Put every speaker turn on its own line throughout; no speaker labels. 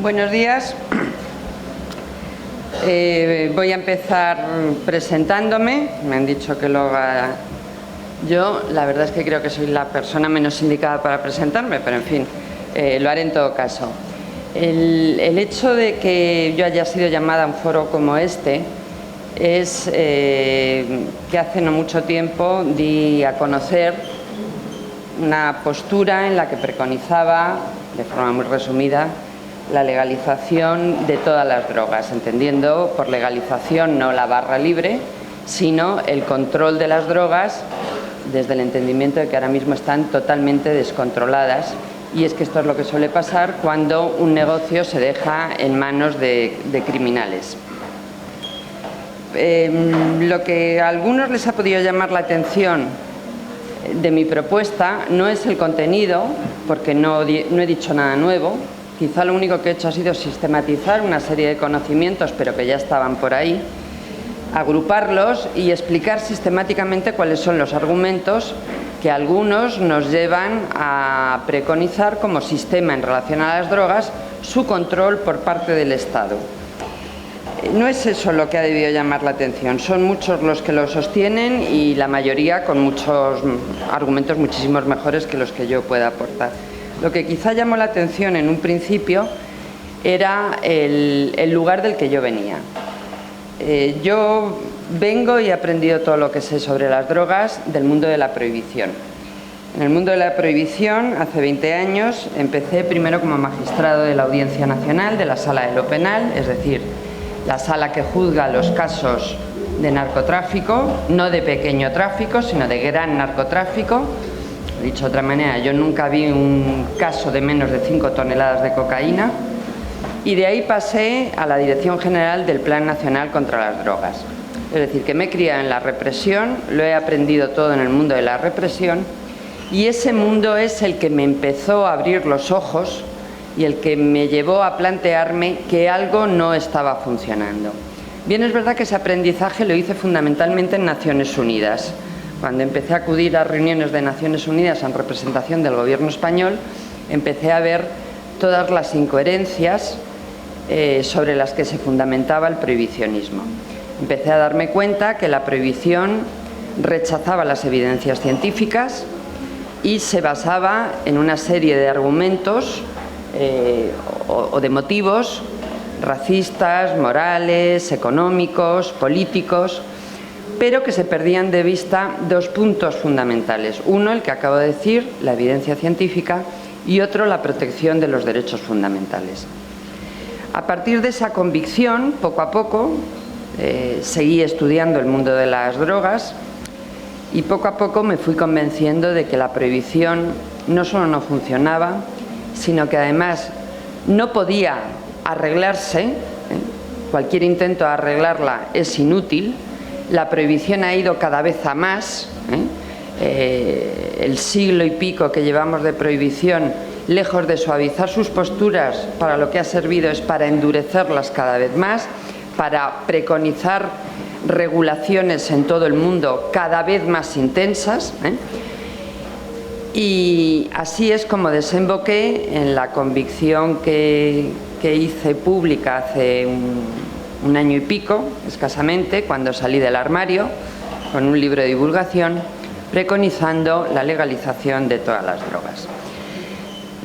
Buenos días. Voy a empezar presentándome. Me han dicho que lo haga yo. La verdad es que creo que soy la persona menos indicada para presentarme, pero en fin, lo haré en todo caso. El hecho de que yo haya sido llamada a un foro como este es que hace no mucho tiempo di a conocer una postura en la que preconizaba, de forma muy resumida, la legalización de todas las drogas, entendiendo por legalización no la barra libre, sino el control de las drogas desde el entendimiento de que ahora mismo están totalmente descontroladas. Y es que esto es lo que suele pasar cuando un negocio se deja en manos de criminales. Lo que a algunos les ha podido llamar la atención de mi propuesta no es el contenido, porque no he dicho nada nuevo. Quizá lo único que he hecho ha sido sistematizar una serie de conocimientos, pero que ya estaban por ahí, agruparlos y explicar sistemáticamente cuáles son los argumentos que algunos nos llevan a preconizar como sistema en relación a las drogas su control por parte del Estado. No es eso lo que ha debido llamar la atención, son muchos los que lo sostienen y la mayoría con muchos argumentos muchísimos mejores que los que yo pueda aportar. Lo que quizá llamó la atención en un principio era el lugar del que yo venía. Yo vengo y he aprendido todo lo que sé sobre las drogas del mundo de la prohibición. En el mundo de la prohibición, hace 20 años, empecé primero como magistrado de la Audiencia Nacional de la Sala de lo Penal, es decir, la sala que juzga los casos de narcotráfico, no de pequeño tráfico, sino de gran narcotráfico. Dicho de otra manera, yo nunca vi un caso de menos de 5 toneladas de cocaína y de ahí pasé a la Dirección General del Plan Nacional contra las Drogas. Es decir, que me he criado en la represión, lo he aprendido todo en el mundo de la represión y ese mundo es el que me empezó a abrir los ojos y el que me llevó a plantearme que algo no estaba funcionando. Bien, es verdad que ese aprendizaje lo hice fundamentalmente en Naciones Unidas. Cuando empecé a acudir a reuniones de Naciones Unidas en representación del Gobierno español, empecé a ver todas las incoherencias sobre las que se fundamentaba el prohibicionismo. Empecé a darme cuenta que la prohibición rechazaba las evidencias científicas y se basaba en una serie de argumentos o de motivos racistas, morales, económicos, políticos, pero que se perdían de vista dos puntos fundamentales. Uno, el que acabo de decir, la evidencia científica, y otro, la protección de los derechos fundamentales. A partir de esa convicción, poco a poco, seguí estudiando el mundo de las drogas y poco a poco me fui convenciendo de que la prohibición no solo no funcionaba, sino que además no podía arreglarse, cualquier intento de arreglarla es inútil. La prohibición ha ido cada vez a más. El siglo y pico que llevamos de prohibición, lejos de suavizar sus posturas, para lo que ha servido es para endurecerlas cada vez más, para preconizar regulaciones en todo el mundo cada vez más intensas. Y así es como desemboqué en la convicción que hice pública hace un año y pico, escasamente, cuando salí del armario con un libro de divulgación preconizando la legalización de todas las drogas.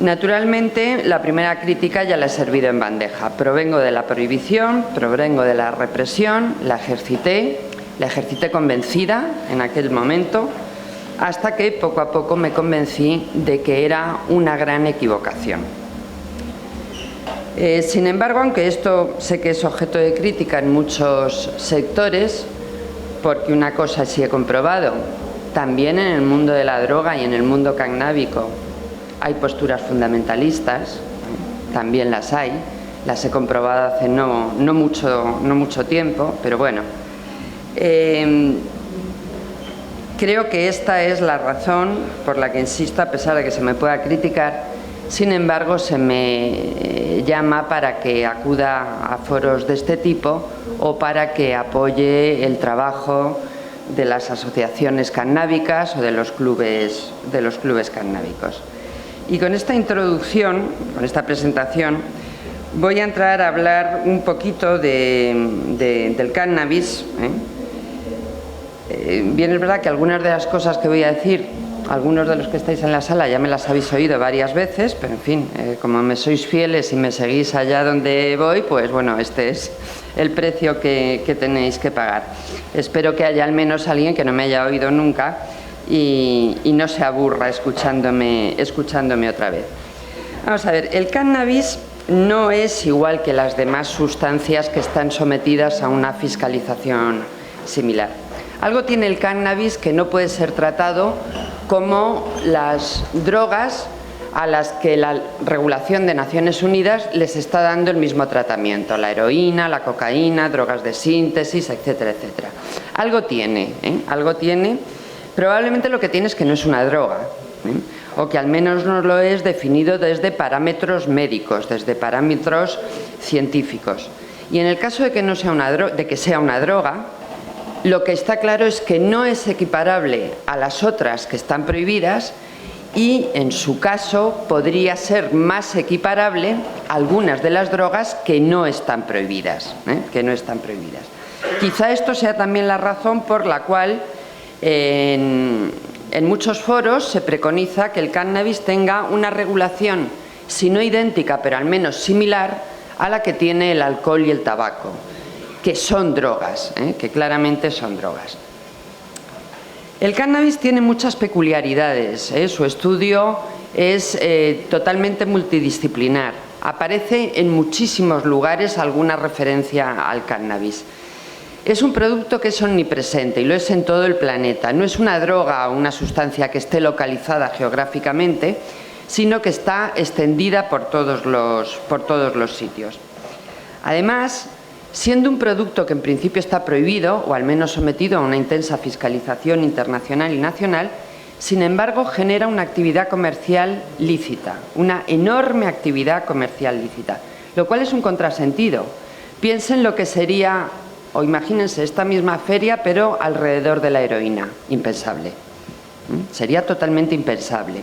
Naturalmente, la primera crítica ya la he servido en bandeja. Provengo de la prohibición, provengo de la represión, la ejercité convencida en aquel momento, hasta que poco a poco me convencí de que era una gran equivocación. Sin embargo, aunque esto sé que es objeto de crítica en muchos sectores, porque una cosa sí he comprobado, también en el mundo de la droga y en el mundo cannábico hay posturas fundamentalistas, también las hay, las he comprobado hace no mucho tiempo, pero bueno. Creo que esta es la razón por la que insisto, a pesar de que se me pueda criticar. Sin embargo, se me llama para que acuda a foros de este tipo o para que apoye el trabajo de las asociaciones cannábicas o de los clubes cannábicos. Y con esta introducción, con esta presentación, voy a entrar a hablar un poquito del cannabis. Bien, es verdad que algunas de las cosas que voy a decir, algunos de los que estáis en la sala ya me las habéis oído varias veces, pero en fin, como me sois fieles y me seguís allá donde voy, pues bueno, este es el precio que tenéis que pagar. Espero que haya al menos alguien que no me haya oído nunca y no se aburra escuchándome otra vez. Vamos a ver, el cannabis no es igual que las demás sustancias que están sometidas a una fiscalización similar. Algo tiene el cannabis que no puede ser tratado como las drogas a las que la regulación de Naciones Unidas les está dando el mismo tratamiento, la heroína, la cocaína, drogas de síntesis, etcétera, etcétera. Algo tiene, algo tiene. Probablemente lo que tiene es que no es una droga, o que al menos no lo es definido desde parámetros médicos, desde parámetros científicos. Y en el caso de que no sea sea una droga, lo que está claro es que no es equiparable a las otras que están prohibidas y, en su caso, podría ser más equiparable a algunas de las drogas que no están prohibidas. Quizá esto sea también la razón por la cual en muchos foros se preconiza que el cannabis tenga una regulación, si no idéntica, pero al menos similar a la que tiene el alcohol y el tabaco, que son drogas, que claramente son drogas. El cannabis tiene muchas peculiaridades, su estudio es totalmente multidisciplinar. Aparece en muchísimos lugares alguna referencia al cannabis. Es un producto que es omnipresente y lo es en todo el planeta. No es una droga o una sustancia que esté localizada geográficamente, sino que está extendida por todos los sitios. Además, siendo un producto que en principio está prohibido, o al menos sometido a una intensa fiscalización internacional y nacional, sin embargo genera una actividad comercial lícita, una enorme actividad comercial lícita, lo cual es un contrasentido. Piensen lo que sería, o imagínense, esta misma feria, pero alrededor de la heroína. Impensable. Sería totalmente impensable.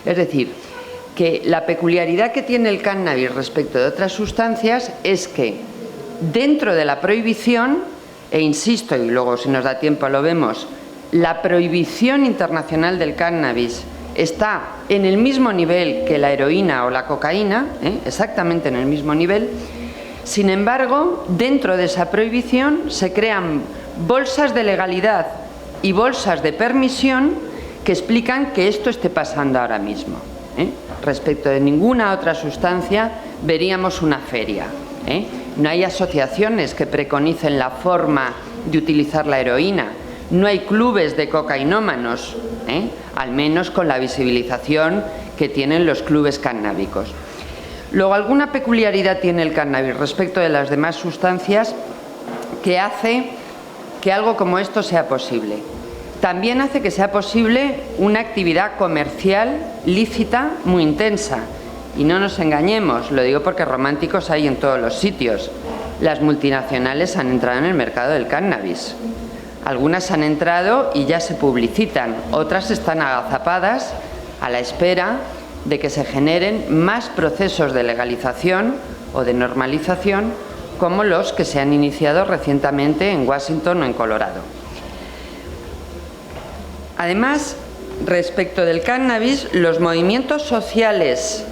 Es decir, que la peculiaridad que tiene el cannabis respecto de otras sustancias es que dentro de la prohibición, e insisto, y luego si nos da tiempo lo vemos, la prohibición internacional del cannabis está en el mismo nivel que la heroína o la cocaína, exactamente en el mismo nivel. Sin embargo, dentro de esa prohibición se crean bolsas de legalidad y bolsas de permisión que explican que esto esté pasando ahora mismo. Respecto de ninguna otra sustancia veríamos una feria. No hay asociaciones que preconicen la forma de utilizar la heroína. No hay clubes de cocainómanos, al menos con la visibilización que tienen los clubes cannábicos. Luego, alguna peculiaridad tiene el cannabis respecto de las demás sustancias que hace que algo como esto sea posible. También hace que sea posible una actividad comercial lícita muy intensa. Y no nos engañemos, lo digo porque románticos hay en todos los sitios. Las multinacionales han entrado en el mercado del cannabis. Algunas han entrado y ya se publicitan, otras están agazapadas a la espera de que se generen más procesos de legalización o de normalización como los que se han iniciado recientemente en Washington o en Colorado. Además, respecto del cannabis, los movimientos sociales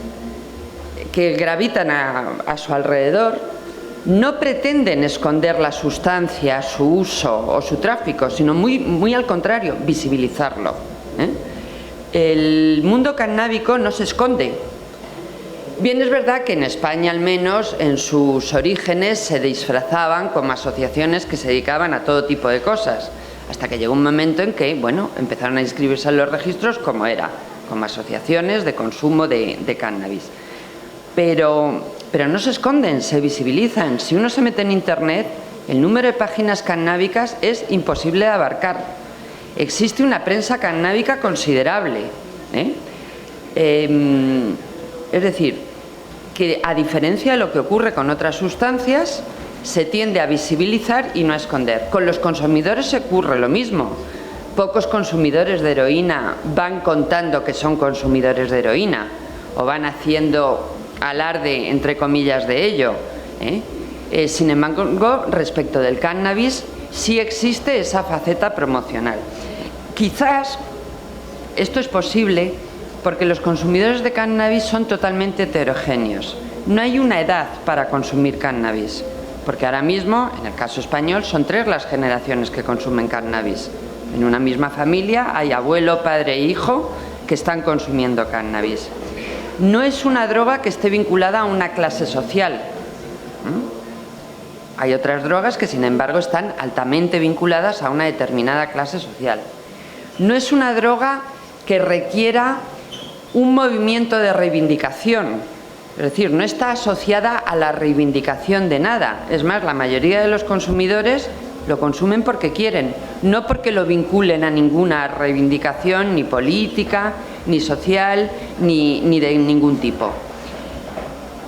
que gravitan a su alrededor no pretenden esconder la sustancia, su uso o su tráfico, sino muy al contrario, visibilizarlo. El mundo cannábico no se esconde. Bien, es verdad que en España, al menos, en sus orígenes se disfrazaban como asociaciones que se dedicaban a todo tipo de cosas, hasta que llegó un momento en que, bueno, empezaron a inscribirse en los registros como asociaciones de consumo de cannabis. Pero no se esconden, se visibilizan. Si uno se mete en Internet, el número de páginas cannábicas es imposible de abarcar. Existe una prensa cannábica considerable. Es decir, que a diferencia de lo que ocurre con otras sustancias, se tiende a visibilizar y no a esconder. Con los consumidores ocurre lo mismo. Pocos consumidores de heroína van contando que son consumidores de heroína o van haciendo alarde, entre comillas, de ello. Sin embargo, respecto del cannabis, sí existe esa faceta promocional. Quizás esto es posible porque los consumidores de cannabis son totalmente heterogéneos. No hay una edad para consumir cannabis, porque ahora mismo, en el caso español, son 3 las generaciones que consumen cannabis. En una misma familia hay abuelo, padre e hijo que están consumiendo cannabis. No es una droga que esté vinculada a una clase social. Hay otras drogas que, sin embargo, están altamente vinculadas a una determinada clase social. No es una droga que requiera un movimiento de reivindicación, es decir, no está asociada a la reivindicación de nada. Es más, la mayoría de los consumidores lo consumen porque quieren, no porque lo vinculen a ninguna reivindicación ni política, ni social, ni de ningún tipo.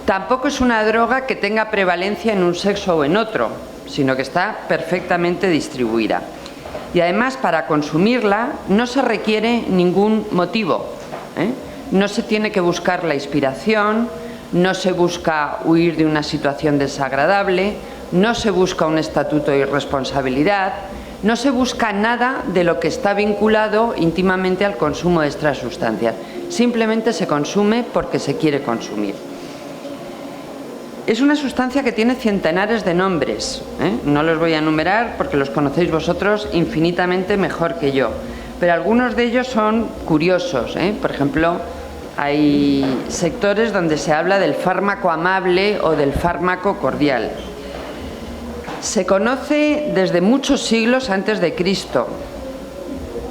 Tampoco es una droga que tenga prevalencia en un sexo o en otro, sino que está perfectamente distribuida. Y además, para consumirla no se requiere ningún motivo. No se tiene que buscar la inspiración, no se busca huir de una situación desagradable, no se busca un estatuto de irresponsabilidad, no se busca nada de lo que está vinculado íntimamente al consumo de estas sustancias. Simplemente se consume porque se quiere consumir. Es una sustancia que tiene centenares de nombres. No los voy a enumerar porque los conocéis vosotros infinitamente mejor que yo. Pero algunos de ellos son curiosos. Por ejemplo, hay sectores donde se habla del fármaco amable o del fármaco cordial. Se conoce desde muchos siglos antes de Cristo.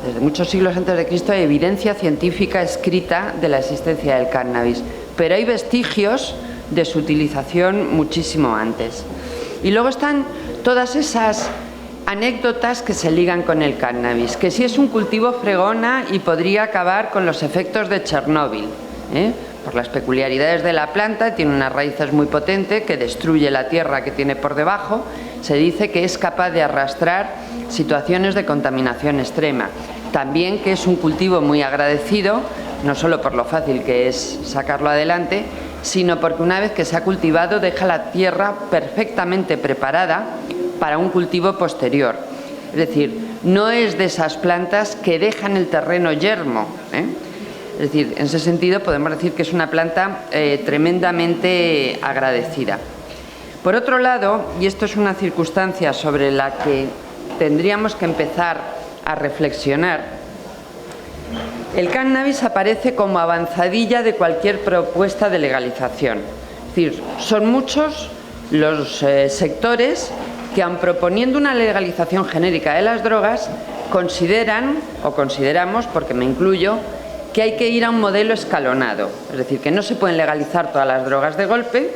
Desde muchos siglos antes de Cristo hay evidencia científica escrita de la existencia del cannabis, pero hay vestigios de su utilización muchísimo antes. Y luego están todas esas anécdotas que se ligan con el cannabis, que si es un cultivo fregona y podría acabar con los efectos de Chernóbil, por las peculiaridades de la planta. Tiene unas raíces muy potentes que destruye la tierra que tiene por debajo. Se dice que es capaz de arrastrar situaciones de contaminación extrema. También que es un cultivo muy agradecido, no solo por lo fácil que es sacarlo adelante, sino porque una vez que se ha cultivado deja la tierra perfectamente preparada para un cultivo posterior. Es decir, no es de esas plantas que dejan el terreno yermo. Es decir, en ese sentido podemos decir que es una planta tremendamente agradecida. Por otro lado, y esto es una circunstancia sobre la que tendríamos que empezar a reflexionar, el cannabis aparece como avanzadilla de cualquier propuesta de legalización. Es decir, son muchos los sectores que, aun proponiendo una legalización genérica de las drogas, consideran, o consideramos, porque me incluyo, que hay que ir a un modelo escalonado. Es decir, que no se pueden legalizar todas las drogas de golpe,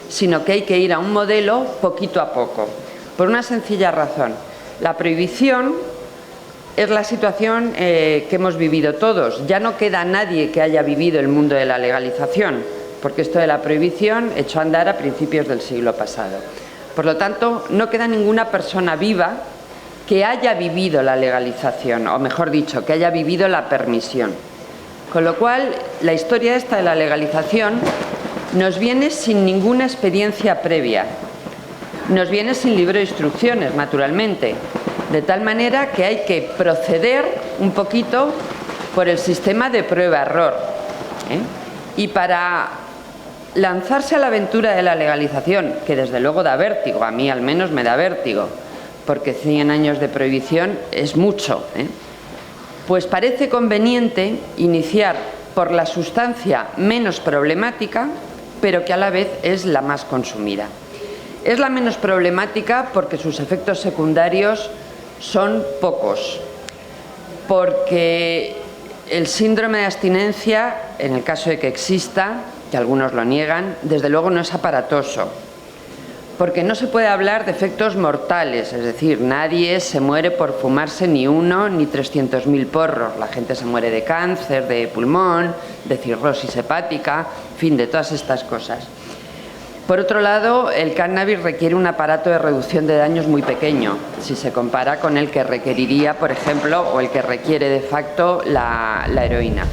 sino que hay que ir a un modelo poquito a poco. Por una sencilla razón. La prohibición es la situación que hemos vivido todos. Ya no queda nadie que haya vivido el mundo de la legalización, porque esto de la prohibición echó a andar a principios del siglo pasado. Por lo tanto, no queda ninguna persona viva que haya vivido la legalización, o mejor dicho, que haya vivido la permisión. Con lo cual, la historia esta de la legalización nos viene sin ninguna experiencia previa. Nos viene sin libro de instrucciones, naturalmente. De tal manera que hay que proceder un poquito por el sistema de prueba-error. Y para lanzarse a la aventura de la legalización, que desde luego da vértigo, a mí al menos me da vértigo, porque 100 años de prohibición es mucho, pues parece conveniente iniciar por la sustancia menos problemática, pero que a la vez es la más consumida. Es la menos problemática porque sus efectos secundarios son pocos, porque el síndrome de abstinencia, en el caso de que exista, que algunos lo niegan, desde luego no es aparatoso, porque no se puede hablar de efectos mortales, es decir, nadie se muere por fumarse ni 1 ni 300.000 porros. La gente se muere de cáncer, de pulmón, de cirrosis hepática, en fin, de todas estas cosas. Por otro lado, el cannabis requiere un aparato de reducción de daños muy pequeño, si se compara con el que requeriría, por ejemplo, o el que requiere de facto la heroína.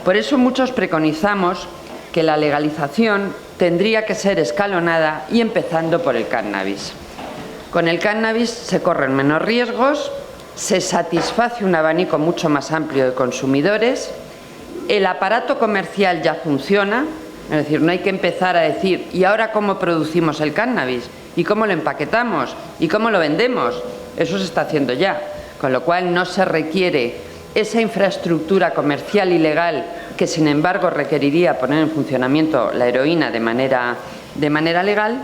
Por eso muchos preconizamos que la legalización tendría que ser escalonada y empezando por el cannabis. Con el cannabis se corren menos riesgos, se satisface un abanico mucho más amplio de consumidores, el aparato comercial ya funciona, es decir, no hay que empezar a decir ¿y ahora cómo producimos el cannabis? ¿Y cómo lo empaquetamos? ¿Y cómo lo vendemos? Eso se está haciendo ya, con lo cual no se requiere esa infraestructura comercial y legal que, sin embargo, requeriría poner en funcionamiento la heroína de manera legal.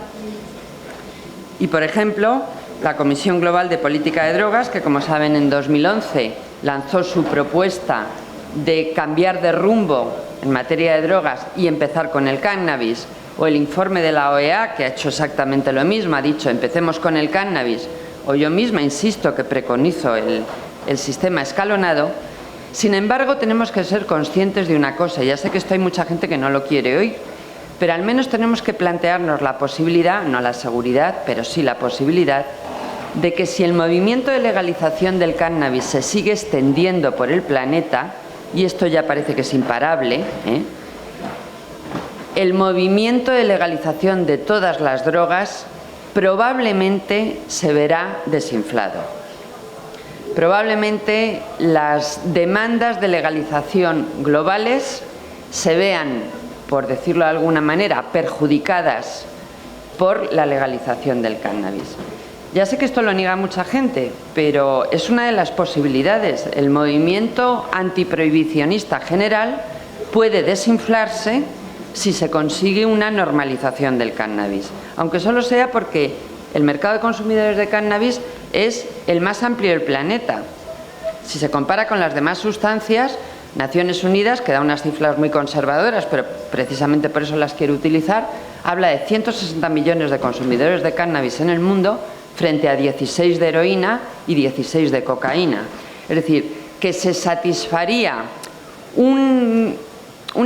Y, por ejemplo, la Comisión Global de Política de Drogas, que, como saben, en 2011 lanzó su propuesta de cambiar de rumbo en materia de drogas y empezar con el cannabis, o el informe de la OEA, que ha hecho exactamente lo mismo, ha dicho empecemos con el cannabis, o yo misma insisto que preconizo el sistema escalonado. Sin embargo, tenemos que ser conscientes de una cosa. Ya sé que esto hay mucha gente que no lo quiere oír, pero al menos tenemos que plantearnos la posibilidad, no la seguridad, pero sí la posibilidad, de que si el movimiento de legalización del cannabis se sigue extendiendo por el planeta, y esto ya parece que es imparable, el movimiento de legalización de todas las drogas probablemente se verá desinflado. Probablemente las demandas de legalización globales se vean, por decirlo de alguna manera, perjudicadas por la legalización del cannabis. Ya sé que esto lo niega mucha gente, pero es una de las posibilidades. El movimiento antiprohibicionista general puede desinflarse si se consigue una normalización del cannabis, aunque solo sea porque el mercado de consumidores de cannabis es el más amplio del planeta. Si se compara con las demás sustancias, Naciones Unidas, que da unas cifras muy conservadoras, pero precisamente por eso las quiero utilizar, habla de 160 millones de consumidores de cannabis en el mundo frente a 16 de heroína y 16 de cocaína. Es decir, que se satisfaría un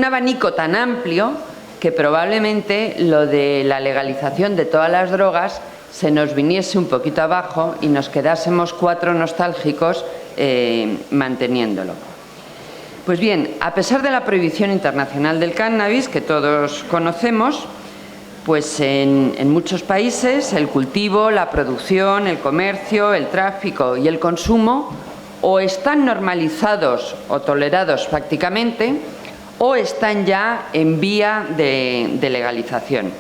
abanico tan amplio que probablemente lo de la legalización de todas las drogas se nos viniese un poquito abajo y nos quedásemos cuatro nostálgicos manteniéndolo. Pues bien, a pesar de la prohibición internacional del cannabis, que todos conocemos, pues en muchos países el cultivo, la producción, el comercio, el tráfico y el consumo o están normalizados o tolerados prácticamente o están ya en vía de legalización.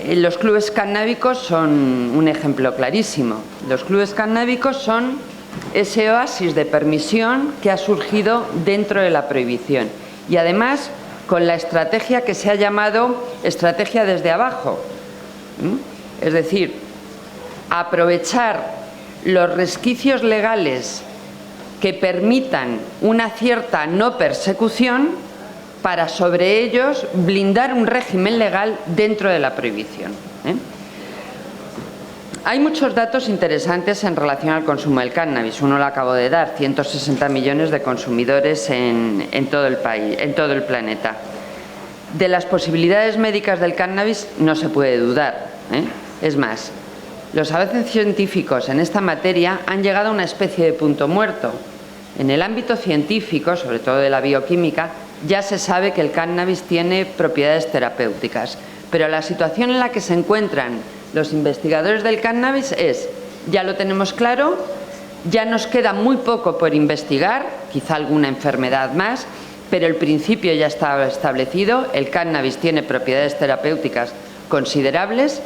Los clubes cannábicos son un ejemplo clarísimo. Los clubes cannábicos son ese oasis de permisión que ha surgido dentro de la prohibición y además con la estrategia que se ha llamado estrategia desde abajo. Es decir, aprovechar los resquicios legales que permitan una cierta no persecución para sobre ellos blindar un régimen legal dentro de la prohibición. Hay muchos datos interesantes en relación al consumo del cannabis. Uno lo acabo de dar, 160 millones de consumidores en todo el país, en todo el planeta. De las posibilidades médicas del cannabis no se puede dudar. Es más, los avances científicos en esta materia han llegado a una especie de punto muerto. En el ámbito científico, sobre todo de la bioquímica, ya se sabe que el cannabis tiene propiedades terapéuticas, pero la situación en la que se encuentran los investigadores del cannabis es, ya lo tenemos claro, ya nos queda muy poco por investigar, quizá alguna enfermedad más, pero el principio ya está establecido, el cannabis tiene propiedades terapéuticas considerables,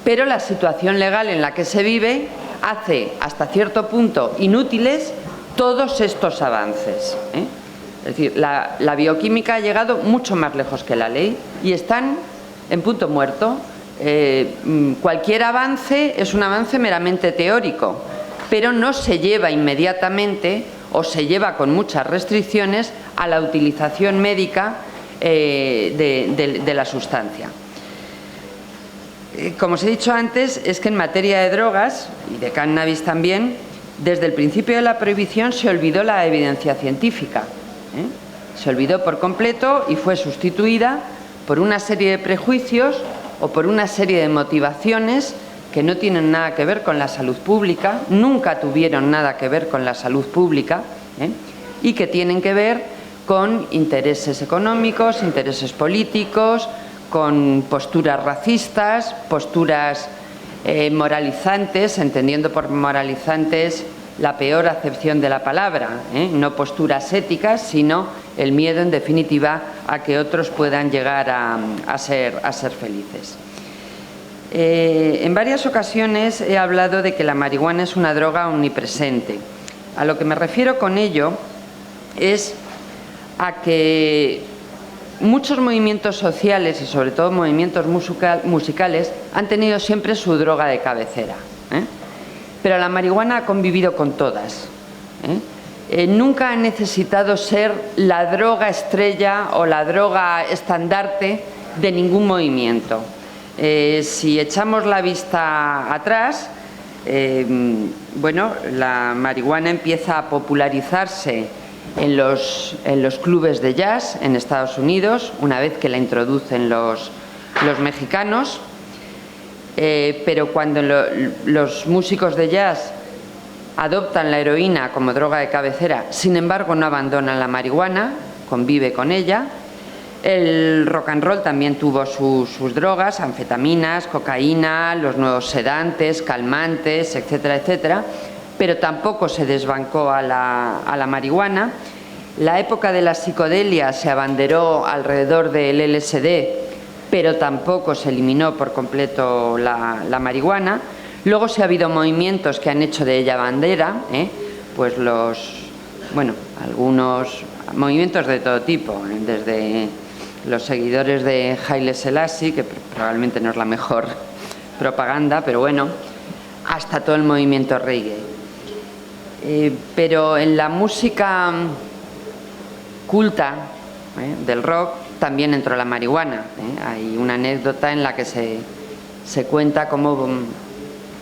pero la situación legal en la que se vive hace hasta cierto punto inútiles todos estos avances. Es decir, la bioquímica ha llegado mucho más lejos que la ley y están en punto muerto. Cualquier avance es un avance meramente teórico, pero no se lleva inmediatamente o se lleva con muchas restricciones a la utilización médica de la sustancia. Como os he dicho antes, es que en materia de drogas y de cannabis también, desde el principio de la prohibición se olvidó la evidencia científica. Se olvidó por completo y fue sustituida por una serie de prejuicios o por una serie de motivaciones que no tienen nada que ver con la salud pública, nunca tuvieron nada que ver con la salud pública, y que tienen que ver con intereses económicos, intereses políticos, con posturas racistas, posturas moralizantes, entendiendo por moralizantes la peor acepción de la palabra, no posturas éticas, sino el miedo, en definitiva, a que otros puedan llegar a ser felices. En varias ocasiones he hablado de que la marihuana es una droga omnipresente. A lo que me refiero con ello es a que muchos movimientos sociales y sobre todo movimientos musicales han tenido siempre su droga de cabecera, pero la marihuana ha convivido con todas. Nunca ha necesitado ser la droga estrella o la droga estandarte de ningún movimiento. Si echamos la vista atrás, bueno, la marihuana empieza a popularizarse en los clubes de jazz en Estados Unidos, una vez que la introducen los mexicanos, pero cuando los músicos de jazz adoptan la heroína como droga de cabecera, sin embargo no abandonan la marihuana, convive con ella. El rock and roll también tuvo sus drogas, anfetaminas, cocaína, los nuevos sedantes, calmantes, etcétera, etcétera, pero tampoco se desbancó a la marihuana. La época de la psicodelia se abanderó alrededor del LSD, pero tampoco se eliminó por completo la marihuana. Luego sí ha habido movimientos que han hecho de ella bandera, pues algunos movimientos de todo tipo, desde los seguidores de Haile Selassie, que probablemente no es la mejor propaganda, pero bueno, hasta todo el movimiento reggae. Pero en la música culta del rock también entró la marihuana. Hay una anécdota en la que se cuenta cómo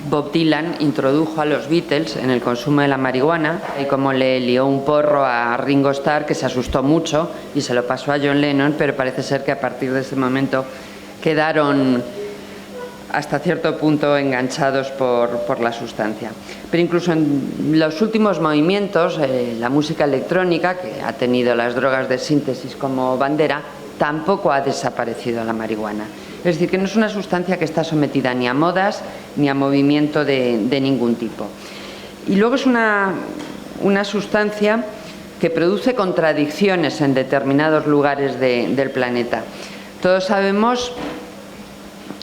Bob Dylan introdujo a los Beatles en el consumo de la marihuana y cómo le lió un porro a Ringo Starr, que se asustó mucho y se lo pasó a John Lennon, pero parece ser que a partir de ese momento quedaron hasta cierto punto enganchados por la sustancia. Pero incluso en los últimos movimientos, la música electrónica, que ha tenido las drogas de síntesis como bandera, tampoco ha desaparecido la marihuana. Es decir, que no es una sustancia que está sometida ni a modas ni a movimiento de ningún tipo. Y luego es una sustancia que produce contradicciones en determinados lugares del planeta. Todos sabemos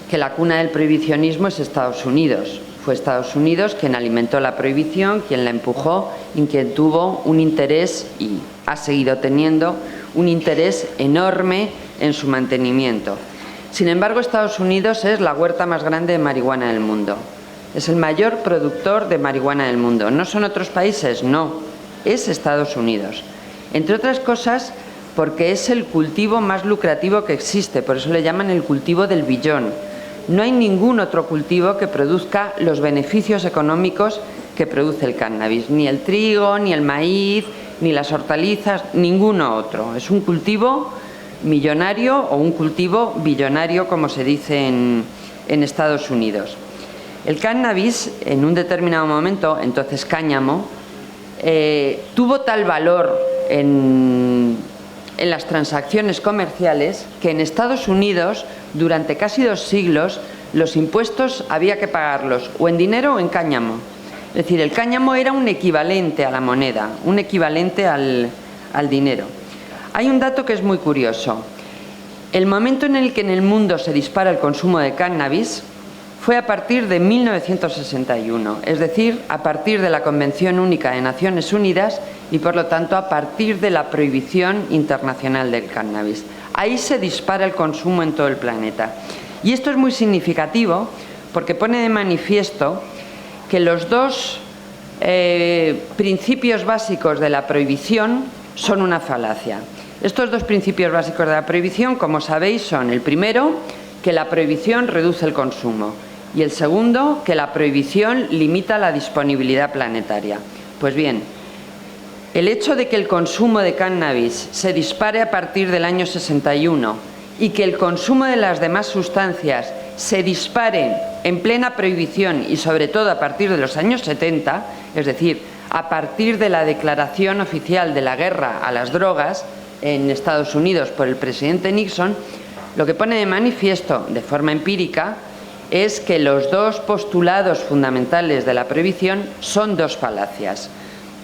que la cuna del prohibicionismo es Estados Unidos. Fue Estados Unidos quien alimentó la prohibición, quien la empujó y quien tuvo un interés, y ha seguido teniendo, un interés enorme en su mantenimiento. Sin embargo, Estados Unidos es la huerta más grande de marihuana del mundo. Es el mayor productor de marihuana del mundo. ¿No son otros países? No, es Estados Unidos. Entre otras cosas, porque es el cultivo más lucrativo que existe, por eso le llaman el cultivo del billón. No hay ningún otro cultivo que produzca los beneficios económicos que produce el cannabis. Ni el trigo, ni el maíz, ni las hortalizas, ninguno otro. Es un cultivo millonario o un cultivo billonario, como se dice en Estados Unidos. El cannabis, en un determinado momento, entonces cáñamo, tuvo tal valor en las transacciones comerciales que en Estados Unidos, durante casi 2 siglos, los impuestos había que pagarlos o en dinero o en cáñamo. Es decir, el cáñamo era un equivalente a la moneda, un equivalente al dinero. Hay un dato que es muy curioso. El momento en el que en el mundo se dispara el consumo de cannabis fue a partir de 1961, es decir, a partir de la Convención Única de Naciones Unidas y, por lo tanto, a partir de la prohibición internacional del cannabis. Ahí se dispara el consumo en todo el planeta. Y esto es muy significativo porque pone de manifiesto que los dos principios básicos de la prohibición son una falacia. Estos 2 principios básicos de la prohibición, como sabéis, son: el primero, que la prohibición reduce el consumo, y el segundo, que la prohibición limita la disponibilidad planetaria. Pues bien, el hecho de que el consumo de cannabis se dispare a partir del año 61 y que el consumo de las demás sustancias se dispare en plena prohibición y sobre todo a partir de los años 70, es decir, a partir de la declaración oficial de la guerra a las drogas, en Estados Unidos por el presidente Nixon, lo que pone de manifiesto de forma empírica es que los dos postulados fundamentales de la prohibición son dos falacias.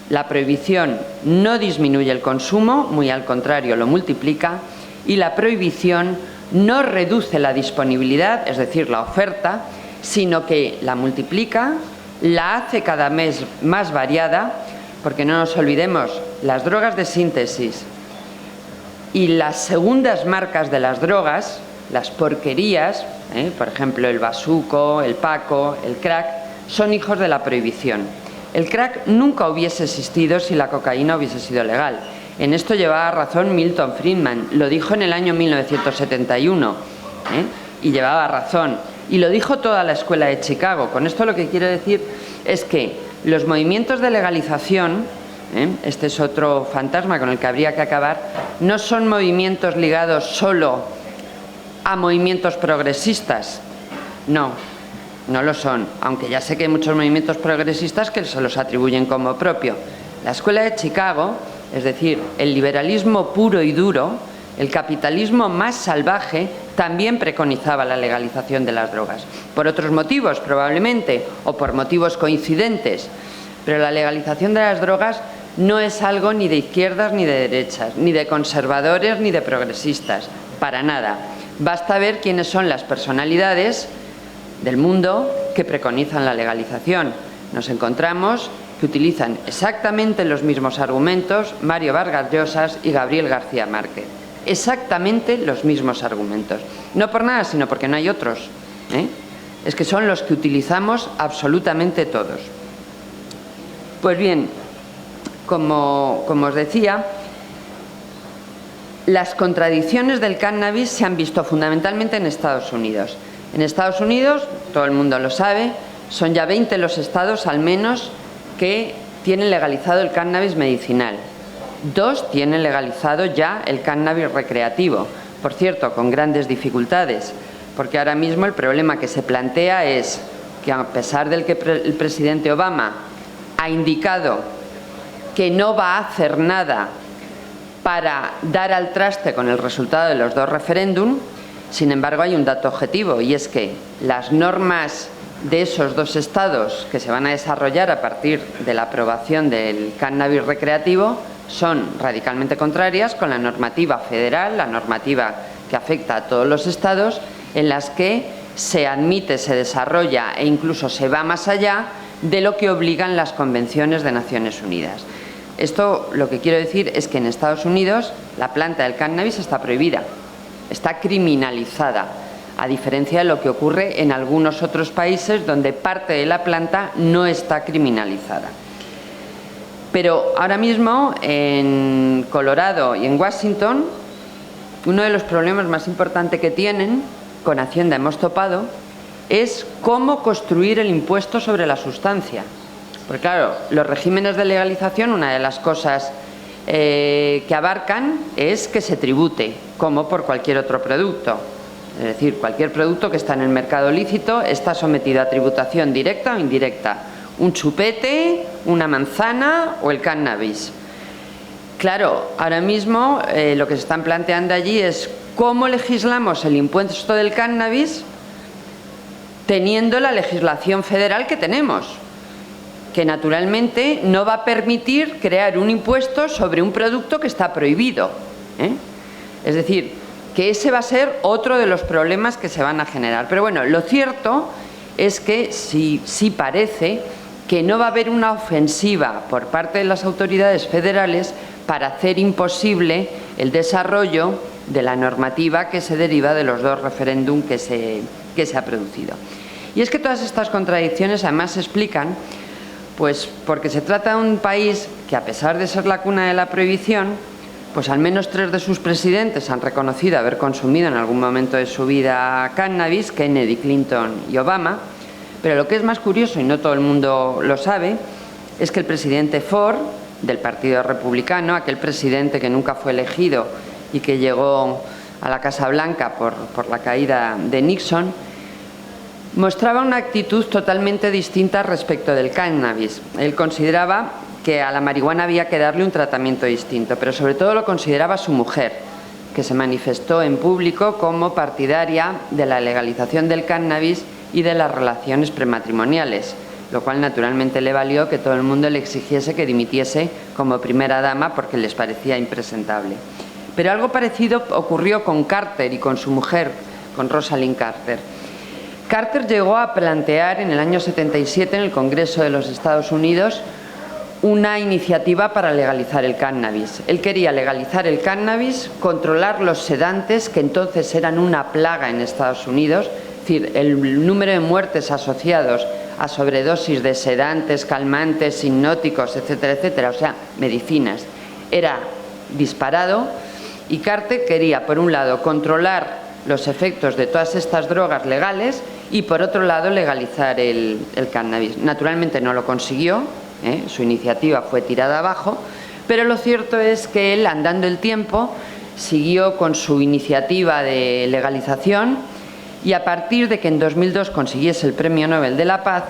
La prohibición no disminuye el consumo, muy al contrario, lo multiplica, y la prohibición no reduce la disponibilidad, es decir, la oferta, sino que la multiplica, la hace cada vez más variada, porque no nos olvidemos, las drogas de síntesis y las segundas marcas de las drogas, las porquerías, por ejemplo el bazuco, el paco, el crack, son hijos de la prohibición. El crack nunca hubiese existido si la cocaína hubiese sido legal. En esto llevaba razón Milton Friedman, lo dijo en el año 1971, y llevaba razón. Y lo dijo toda la escuela de Chicago. Con esto lo que quiero decir es que los movimientos de legalización, este es otro fantasma con el que habría que acabar, no son movimientos ligados solo a movimientos progresistas. No, no lo son, aunque ya sé que hay muchos movimientos progresistas que se los atribuyen como propio. La escuela de Chicago, es decir, el liberalismo puro y duro, el capitalismo más salvaje, también preconizaba la legalización de las drogas. Por otros motivos, probablemente, o por motivos coincidentes. Pero la legalización de las drogas no es algo ni de izquierdas ni de derechas, ni de conservadores ni de progresistas, para nada. Basta ver quiénes son las personalidades del mundo que preconizan la legalización. Nos encontramos que utilizan exactamente los mismos argumentos Mario Vargas Llosa y Gabriel García Márquez. Exactamente los mismos argumentos. No por nada, sino porque no hay otros. Es que son los que utilizamos absolutamente todos. Pues bien, como os decía, las contradicciones del cannabis se han visto fundamentalmente en Estados Unidos. En Estados Unidos, todo el mundo lo sabe, son ya 20 los estados al menos que tienen legalizado el cannabis medicinal. 2 tienen legalizado ya el cannabis recreativo, por cierto, con grandes dificultades, porque ahora mismo el problema que se plantea es que, a pesar del que el presidente Obama ha indicado que no va a hacer nada para dar al traste con el resultado de los 2 referéndum, sin embargo hay un dato objetivo, y es que las normas de esos 2 estados que se van a desarrollar a partir de la aprobación del cannabis recreativo son radicalmente contrarias con la normativa federal, la normativa que afecta a todos los estados, en las que se admite, se desarrolla e incluso se va más allá de lo que obligan las convenciones de Naciones Unidas. Esto lo que quiero decir es que en Estados Unidos la planta del cannabis está prohibida, está criminalizada, a diferencia de lo que ocurre en algunos otros países donde parte de la planta no está criminalizada. Pero ahora mismo en Colorado y en Washington, uno de los problemas más importantes que tienen, con Hacienda hemos topado, es cómo construir el impuesto sobre la sustancia. Porque claro, los regímenes de legalización, una de las cosas que abarcan es que se tribute, como por cualquier otro producto. Es decir, cualquier producto que está en el mercado lícito está sometido a tributación directa o indirecta. Un chupete, una manzana o el cannabis. Claro, ahora mismo lo que se están planteando allí es cómo legislamos el impuesto del cannabis teniendo la legislación federal que tenemos, que naturalmente no va a permitir crear un impuesto sobre un producto que está prohibido. Es decir, que ese va a ser otro de los problemas que se van a generar. Pero bueno, lo cierto es que sí parece que no va a haber una ofensiva por parte de las autoridades federales para hacer imposible el desarrollo de la normativa que se deriva de los 2 referéndum que se ha producido. Y es que todas estas contradicciones además se explican pues porque se trata de un país que, a pesar de ser la cuna de la prohibición, pues al menos 3 de sus presidentes han reconocido haber consumido en algún momento de su vida cannabis, Kennedy, Clinton y Obama. Pero lo que es más curioso, y no todo el mundo lo sabe, es que el presidente Ford, del Partido Republicano, aquel presidente que nunca fue elegido y que llegó a la Casa Blanca por la caída de Nixon, mostraba una actitud totalmente distinta respecto del cannabis. Él consideraba que a la marihuana había que darle un tratamiento distinto, pero sobre todo lo consideraba su mujer, que se manifestó en público como partidaria de la legalización del cannabis y de las relaciones prematrimoniales, lo cual naturalmente le valió que todo el mundo le exigiese que dimitiese como primera dama porque les parecía impresentable. Pero algo parecido ocurrió con Carter y con su mujer, con Rosalind Carter. Carter llegó a plantear en el año 77 en el Congreso de los Estados Unidos una iniciativa para legalizar el cannabis. Él quería legalizar el cannabis, controlar los sedantes, que entonces eran una plaga en Estados Unidos, es decir, el número de muertes asociados a sobredosis de sedantes, calmantes, hipnóticos, etcétera, etcétera, o sea, medicinas, era disparado, y Carter quería, por un lado, controlar los efectos de todas estas drogas legales y, por otro lado, legalizar el cannabis. Naturalmente no lo consiguió, su iniciativa fue tirada abajo, pero lo cierto es que él, andando el tiempo, siguió con su iniciativa de legalización y a partir de que en 2002 consiguiese el Premio Nobel de la Paz,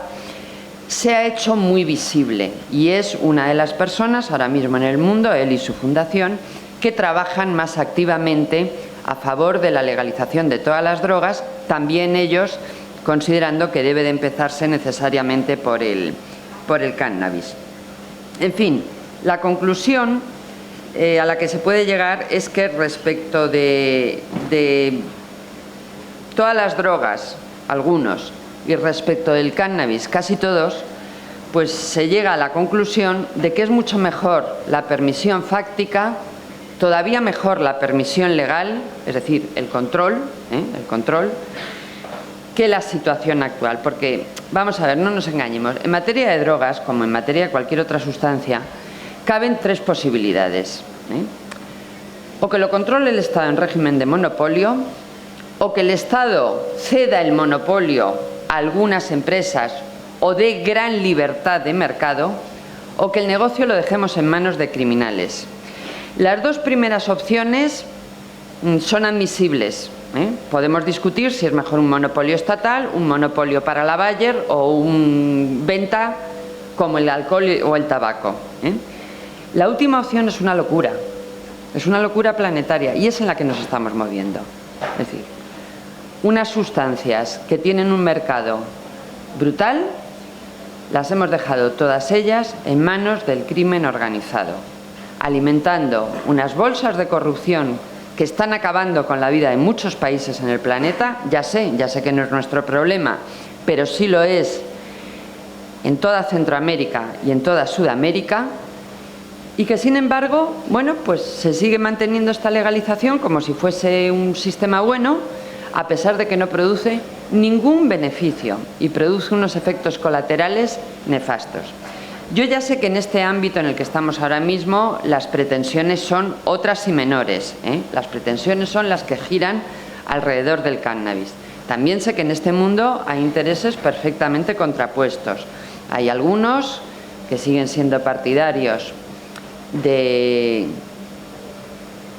se ha hecho muy visible y es una de las personas ahora mismo en el mundo, él y su fundación, que trabajan más activamente a favor de la legalización de todas las drogas, también ellos considerando que debe de empezarse necesariamente por el cannabis. En fin, la conclusión a la que se puede llegar es que respecto de todas las drogas, algunos, y respecto del cannabis, casi todos, pues se llega a la conclusión de que es mucho mejor la permisión fáctica, todavía mejor la permisión legal, es decir, el control, que la situación actual. Porque, vamos a ver, no nos engañemos, en materia de drogas, como en materia de cualquier otra sustancia, caben tres posibilidades. O que lo controle el Estado en régimen de monopolio, o que el Estado ceda el monopolio a algunas empresas o dé gran libertad de mercado, o que el negocio lo dejemos en manos de criminales. Las dos primeras opciones son admisibles. Podemos discutir si es mejor un monopolio estatal, un monopolio para la Bayer o una venta como el alcohol o el tabaco. La última opción es una locura planetaria y es en la que nos estamos moviendo. Es decir, unas sustancias que tienen un mercado brutal, las hemos dejado todas ellas en manos del crimen organizado, alimentando unas bolsas de corrupción que están acabando con la vida de muchos países en el planeta. Ya sé que no es nuestro problema, pero sí lo es en toda Centroamérica y en toda Sudamérica, y que sin embargo, bueno, pues se sigue manteniendo esta legalización como si fuese un sistema bueno, a pesar de que no produce ningún beneficio y produce unos efectos colaterales nefastos. Yo ya sé que en este ámbito en el que estamos ahora mismo las pretensiones son otras y menores, Las pretensiones son las que giran alrededor del cannabis. También sé que en este mundo hay intereses perfectamente contrapuestos. Hay algunos que siguen siendo partidarios de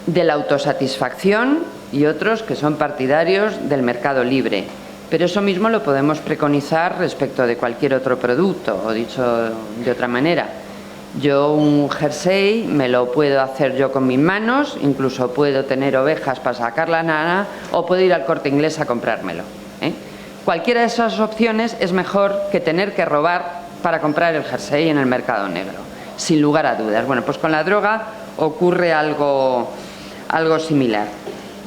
la autosatisfacción y otros que son partidarios del mercado libre. Pero eso mismo lo podemos preconizar respecto de cualquier otro producto, o dicho de otra manera. Yo un jersey me lo puedo hacer yo con mis manos, incluso puedo tener ovejas para sacar la lana, o puedo ir al Corte Inglés a comprármelo. Cualquiera de esas opciones es mejor que tener que robar para comprar el jersey en el mercado negro, sin lugar a dudas. Bueno, pues con la droga ocurre algo similar.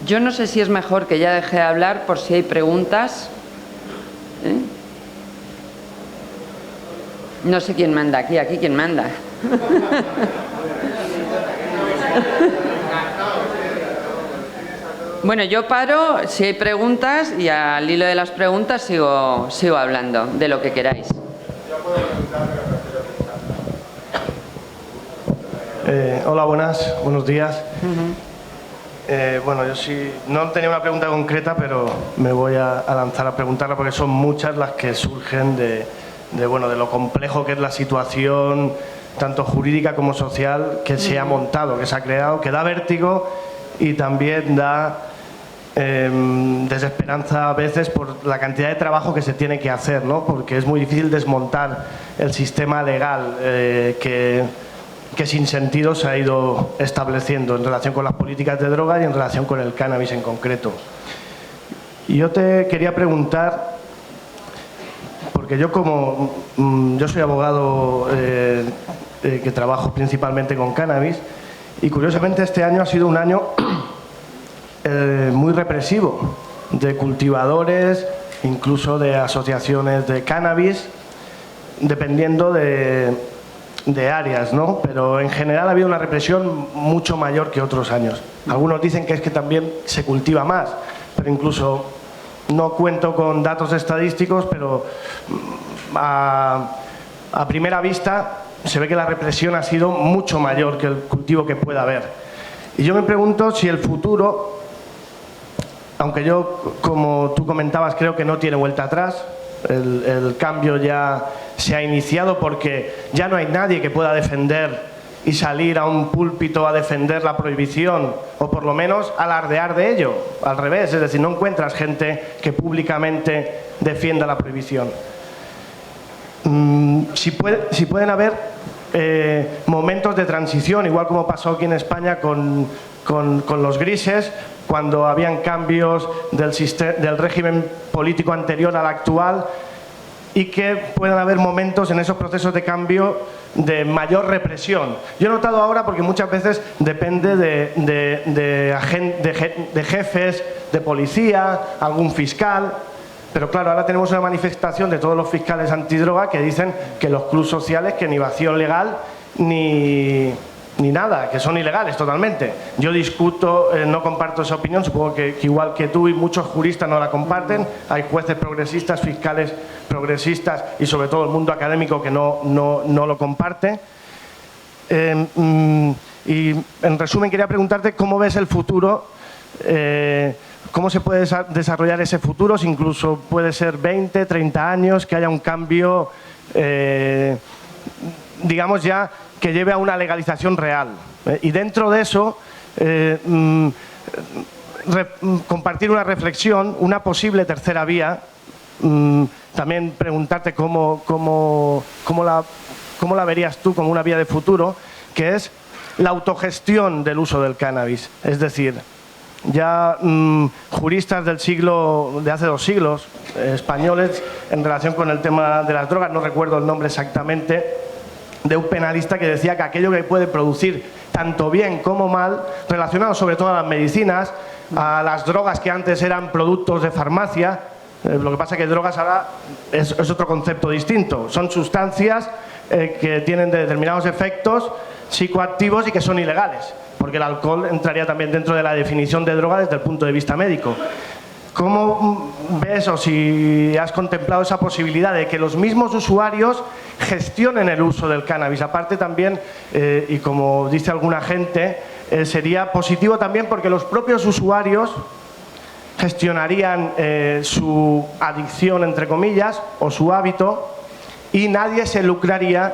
Yo no sé si es mejor que ya deje de hablar por si hay preguntas. No sé quién manda aquí quién manda. Bueno, yo paro si hay preguntas y al hilo de las preguntas sigo hablando de lo que queráis.
Hola, buenos días. Bueno, yo sí, no tenía una pregunta concreta, pero me voy a lanzar a preguntarla porque son muchas las que surgen de lo complejo que es la situación, tanto jurídica como social, que se ha montado, que se ha creado, que da vértigo y también da desesperanza a veces por la cantidad de trabajo que se tiene que hacer, ¿no? Porque es muy difícil desmontar el sistema legal que sin sentido se ha ido estableciendo en relación con las políticas de drogas y en relación con el cannabis en concreto. Y yo te quería preguntar, porque yo soy abogado que trabajo principalmente con cannabis, y curiosamente este año ha sido un año muy represivo de cultivadores, incluso de asociaciones de cannabis, dependiendo de áreas, ¿no? Pero en general ha habido una represión mucho mayor que otros años. Algunos dicen que es que también se cultiva más, pero incluso no cuento con datos estadísticos, pero a primera vista se ve que la represión ha sido mucho mayor que el cultivo que pueda haber. Y yo me pregunto si el futuro, aunque yo, como tú comentabas, creo que no tiene vuelta atrás, el cambio ya se ha iniciado porque ya no hay nadie que pueda defender y salir a un púlpito a defender la prohibición o por lo menos alardear de ello. Al revés, es decir, no encuentras gente que públicamente defienda la prohibición. Si pueden haber momentos de transición, igual como pasó aquí en España con los grises, cuando habían cambios del régimen político anterior al actual, y que puedan haber momentos en esos procesos de cambio de mayor represión. Yo he notado ahora, porque muchas veces depende de jefes de policía, algún fiscal, pero claro, ahora tenemos una manifestación de todos los fiscales antidroga que dicen que los clubs sociales, que ni vacío legal ni nada, que son ilegales totalmente. Yo discuto, no comparto esa opinión, supongo que igual que tú y muchos juristas no la comparten. Hay jueces progresistas, fiscales progresistas y sobre todo el mundo académico que no lo comparte. Y en resumen quería preguntarte cómo ves el futuro, cómo se puede desarrollar ese futuro, si incluso puede ser 20, 30 años, que haya un cambio, digamos ya, que lleve a una legalización real. Y dentro de eso, compartir una reflexión, una posible tercera vía, también preguntarte cómo la verías tú como una vía de futuro, que es la autogestión del uso del cannabis. Es decir, ya juristas de hace 2 siglos, españoles, en relación con el tema de las drogas, no recuerdo el nombre exactamente, de un penalista que decía que aquello que puede producir tanto bien como mal, relacionado sobre todo a las medicinas, a las drogas que antes eran productos de farmacia, lo que pasa es que drogas ahora es otro concepto distinto, son sustancias que tienen determinados efectos psicoactivos y que son ilegales, porque el alcohol entraría también dentro de la definición de droga desde el punto de vista médico. ¿Cómo ves o si has contemplado esa posibilidad de que los mismos usuarios gestionen el uso del cannabis? Aparte también, y como dice alguna gente, sería positivo también porque los propios usuarios gestionarían su adicción, entre comillas, o su hábito, y nadie se lucraría,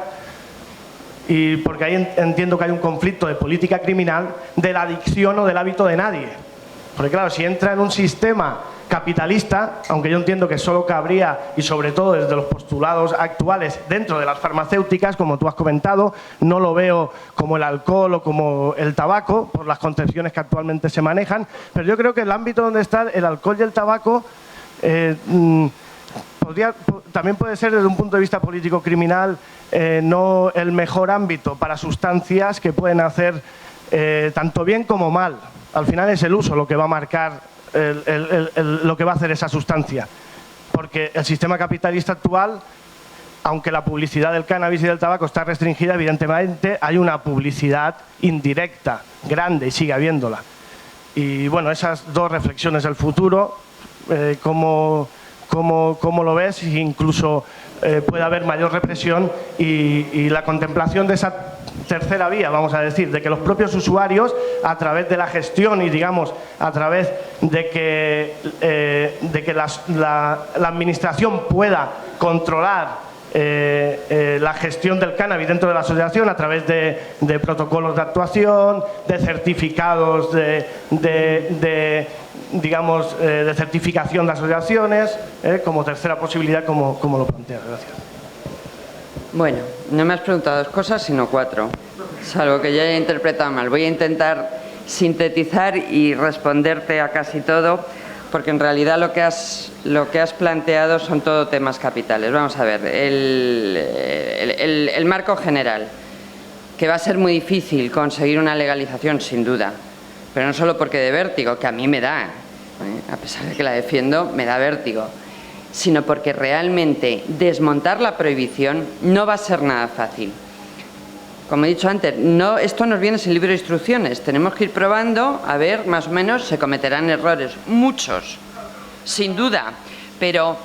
y porque ahí entiendo que hay un conflicto de política criminal de la adicción o del hábito de nadie. Porque claro, si entra en un sistema capitalista, aunque yo entiendo que solo cabría, y sobre todo desde los postulados actuales, dentro de las farmacéuticas, como tú has comentado, no lo veo como el alcohol o como el tabaco, por las concepciones que actualmente se manejan, pero yo creo que el ámbito donde está el alcohol y el tabaco también puede ser desde un punto de vista político-criminal no el mejor ámbito para sustancias que pueden hacer tanto bien como mal. Al final es el uso lo que va a marcar lo que va a hacer esa sustancia. Porque el sistema capitalista actual, aunque la publicidad del cannabis y del tabaco está restringida, evidentemente hay una publicidad indirecta, grande, y sigue habiéndola. Y bueno, esas 2 reflexiones del futuro, ¿cómo lo ves? Incluso puede haber mayor represión y la contemplación de esa tercera vía, vamos a decir, de que los propios usuarios, a través de la gestión y digamos a través de que la administración pueda controlar la gestión del cannabis dentro de la asociación a través de protocolos de actuación, de certificados de digamos, de certificación de asociaciones, como tercera posibilidad, como lo plantea. Gracias.
Bueno, no me has preguntado 2 cosas, sino 4, salvo que yo haya interpretado mal. Voy a intentar sintetizar y responderte a casi todo, porque en realidad lo que has planteado son todo temas capitales. Vamos a ver, el marco general, que va a ser muy difícil conseguir una legalización, sin duda, pero no solo porque de vértigo, que a mí me da, a pesar de que la defiendo, me da vértigo, sino porque realmente desmontar la prohibición no va a ser nada fácil. Como he dicho antes, esto nos viene sin libro de instrucciones. Tenemos que ir probando, a ver, más o menos, se cometerán errores. Muchos, sin duda. Pero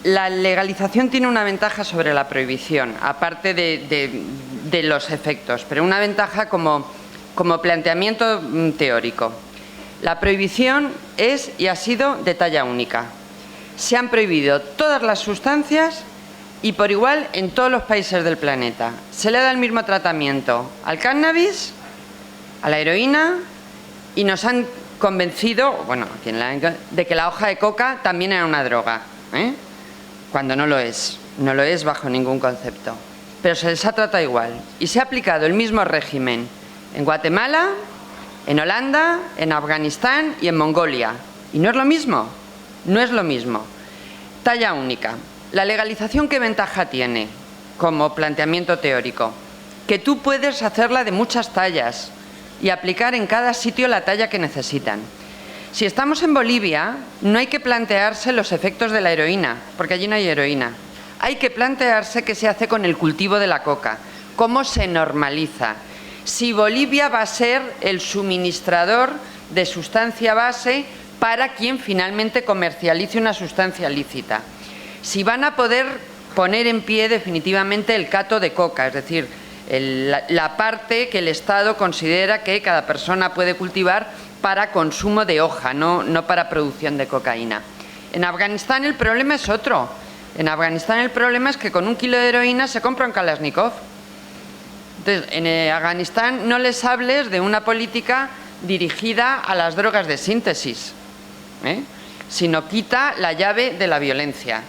la legalización tiene una ventaja sobre la prohibición, aparte de los efectos. Pero una ventaja como planteamiento teórico. La prohibición es y ha sido de talla única. Se han prohibido todas las sustancias y por igual en todos los países del planeta. Se le da el mismo tratamiento al cannabis, a la heroína, y nos han convencido, bueno, de que la hoja de coca también era una droga, cuando no lo es. No lo es bajo ningún concepto. Pero se les ha tratado igual. Y se ha aplicado el mismo régimen en Guatemala, en Holanda, en Afganistán y en Mongolia. Y no es lo mismo. No es lo mismo. Talla única. La legalización, ¿qué ventaja tiene como planteamiento teórico? Que tú puedes hacerla de muchas tallas y aplicar en cada sitio la talla que necesitan. Si estamos en Bolivia, no hay que plantearse los efectos de la heroína, porque allí no hay heroína. Hay que plantearse qué se hace con el cultivo de la coca, cómo se normaliza. Si Bolivia va a ser el suministrador de sustancia base para quien finalmente comercialice una sustancia lícita. Si van a poder poner en pie definitivamente el cato de coca, es decir, la parte que el Estado considera que cada persona puede cultivar para consumo de hoja, no para producción de cocaína. En Afganistán el problema es otro. En Afganistán el problema es que con 1 kilo de heroína se compra un Kalashnikov. Entonces, en Afganistán no les hables de una política dirigida a las drogas de síntesis, sino quita la llave de la violencia.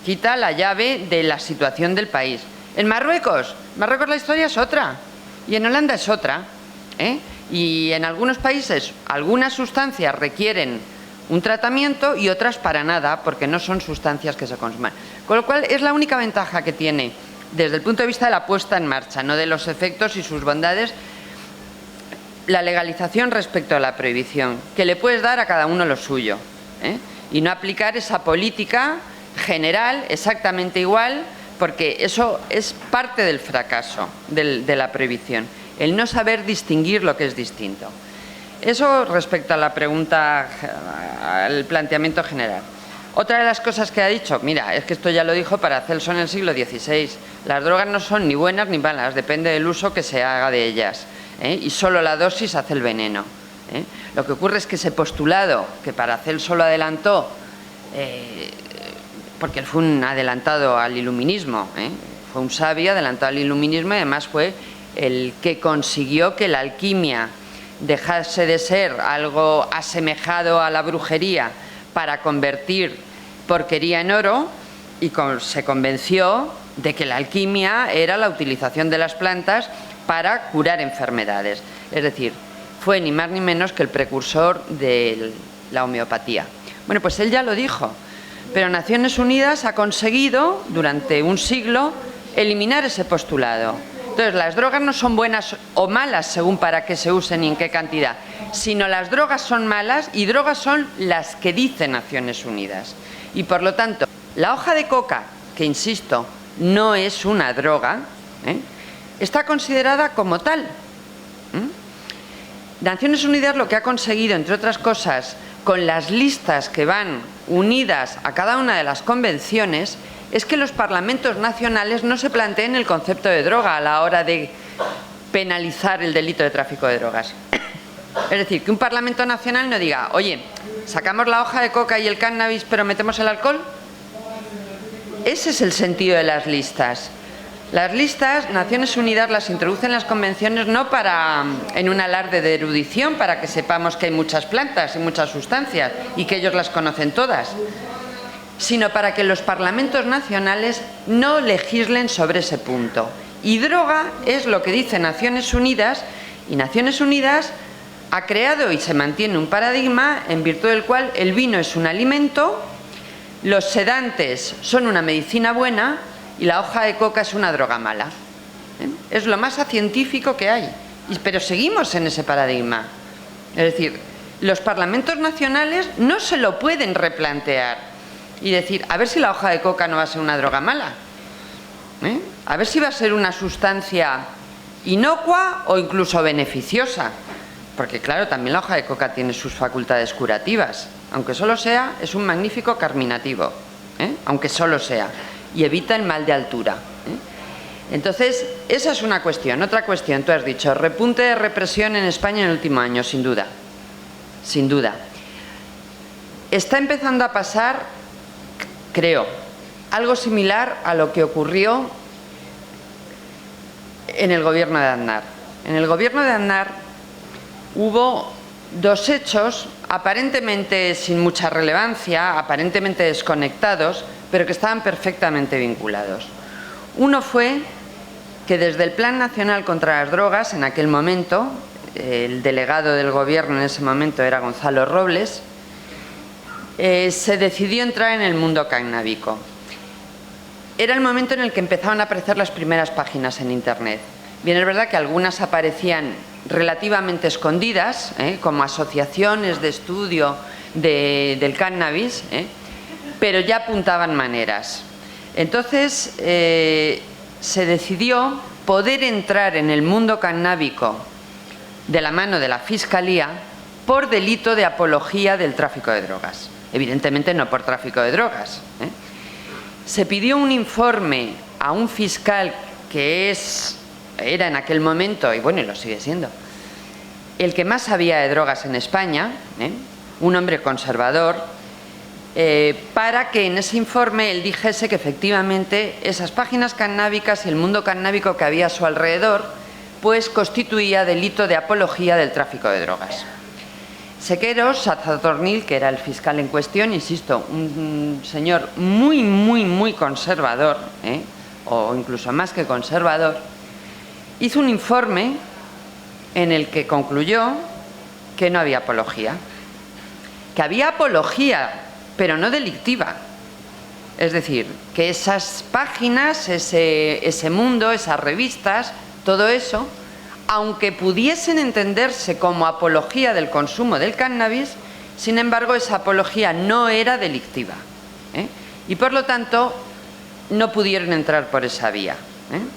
Quita la llave de la situación del país. En Marruecos la historia es otra. Y en Holanda es otra. Y en algunos países, algunas sustancias requieren un tratamiento y otras para nada, porque no son sustancias que se consuman. Con lo cual, es la única ventaja que tiene, desde el punto de vista de la puesta en marcha, no de los efectos y sus bondades, la legalización respecto a la prohibición, que le puedes dar a cada uno lo suyo. Y no aplicar esa política general exactamente igual, porque eso es parte del fracaso de la prohibición, el no saber distinguir lo que es distinto. Eso respecto a la pregunta, al planteamiento general. Otra de las cosas que ha dicho, mira, es que esto ya lo dijo Paracelso en el siglo XVI, las drogas no son ni buenas ni malas, depende del uso que se haga de ellas, y solo la dosis hace el veneno. Lo que ocurre es que ese postulado, que Paracelso lo adelantó, porque él fue un adelantado al iluminismo, fue un sabio adelantado al iluminismo y además fue el que consiguió que la alquimia dejase de ser algo asemejado a la brujería para convertir porquería en oro, y se convenció de que la alquimia era la utilización de las plantas para curar enfermedades. Es decir, fue ni más ni menos que el precursor de la homeopatía. Bueno, pues él ya lo dijo, pero Naciones Unidas ha conseguido durante un siglo eliminar ese postulado. Entonces, las drogas no son buenas o malas según para qué se usen y en qué cantidad, sino las drogas son malas y drogas son las que dice Naciones Unidas. Y por lo tanto, la hoja de coca, que insisto, no es una droga, está considerada como tal. Naciones Unidas lo que ha conseguido, entre otras cosas, con las listas que van unidas a cada una de las convenciones, es que los parlamentos nacionales no se planteen el concepto de droga a la hora de penalizar el delito de tráfico de drogas. Es decir, que un parlamento nacional no diga, oye, ¿sacamos la hoja de coca y el cannabis pero metemos el alcohol? Ese es el sentido de las listas. Las listas, Naciones Unidas las introduce en las convenciones no en un alarde de erudición, para que sepamos que hay muchas plantas y muchas sustancias y que ellos las conocen todas, sino para que los parlamentos nacionales no legislen sobre ese punto. Y droga es lo que dice Naciones Unidas, y Naciones Unidas ha creado y se mantiene un paradigma en virtud del cual el vino es un alimento, los sedantes son una medicina buena y la hoja de coca es una droga mala. Es lo más científico que hay, pero seguimos en ese paradigma. Es decir, los parlamentos nacionales no se lo pueden replantear y decir, a ver si la hoja de coca no va a ser una droga mala, a ver si va a ser una sustancia inocua o incluso beneficiosa, porque claro, también la hoja de coca tiene sus facultades curativas, aunque solo sea, es un magnífico carminativo, aunque solo sea, y evita el mal de altura. Entonces, esa es una cuestión. Otra cuestión, tú has dicho, repunte de represión en España en el último año, sin duda, sin duda. Está empezando a pasar, creo, algo similar a lo que ocurrió en el gobierno de Aznar. En el gobierno de Aznar hubo dos hechos aparentemente sin mucha relevancia, aparentemente desconectados, pero que estaban perfectamente vinculados. Uno fue que desde el Plan Nacional contra las Drogas, en aquel momento, el delegado del gobierno en ese momento era Gonzalo Robles, se decidió entrar en el mundo cannábico. Era el momento en el que empezaban a aparecer las primeras páginas en Internet. Bien, es verdad que algunas aparecían relativamente escondidas, como asociaciones de estudio del cannabis, pero ya apuntaban maneras. Entonces, se decidió poder entrar en el mundo cannábico de la mano de la Fiscalía por delito de apología del tráfico de drogas. Evidentemente no por tráfico de drogas. Se pidió un informe a un fiscal que era en aquel momento, y bueno, y lo sigue siendo, el que más sabía de drogas en España, un hombre conservador, para que en ese informe él dijese que efectivamente esas páginas cannábicas y el mundo cannábico que había a su alrededor, pues constituía delito de apología del tráfico de drogas. Sequeros Sazadornil, que era el fiscal en cuestión, insisto, un señor muy conservador, o incluso más que conservador, hizo un informe en el que concluyó que no había apología, que había apología, pero no delictiva. Es decir, que esas páginas, ese mundo, esas revistas, todo eso, aunque pudiesen entenderse como apología del consumo del cannabis, sin embargo, esa apología no era delictiva. Y por lo tanto, no pudieron entrar por esa vía.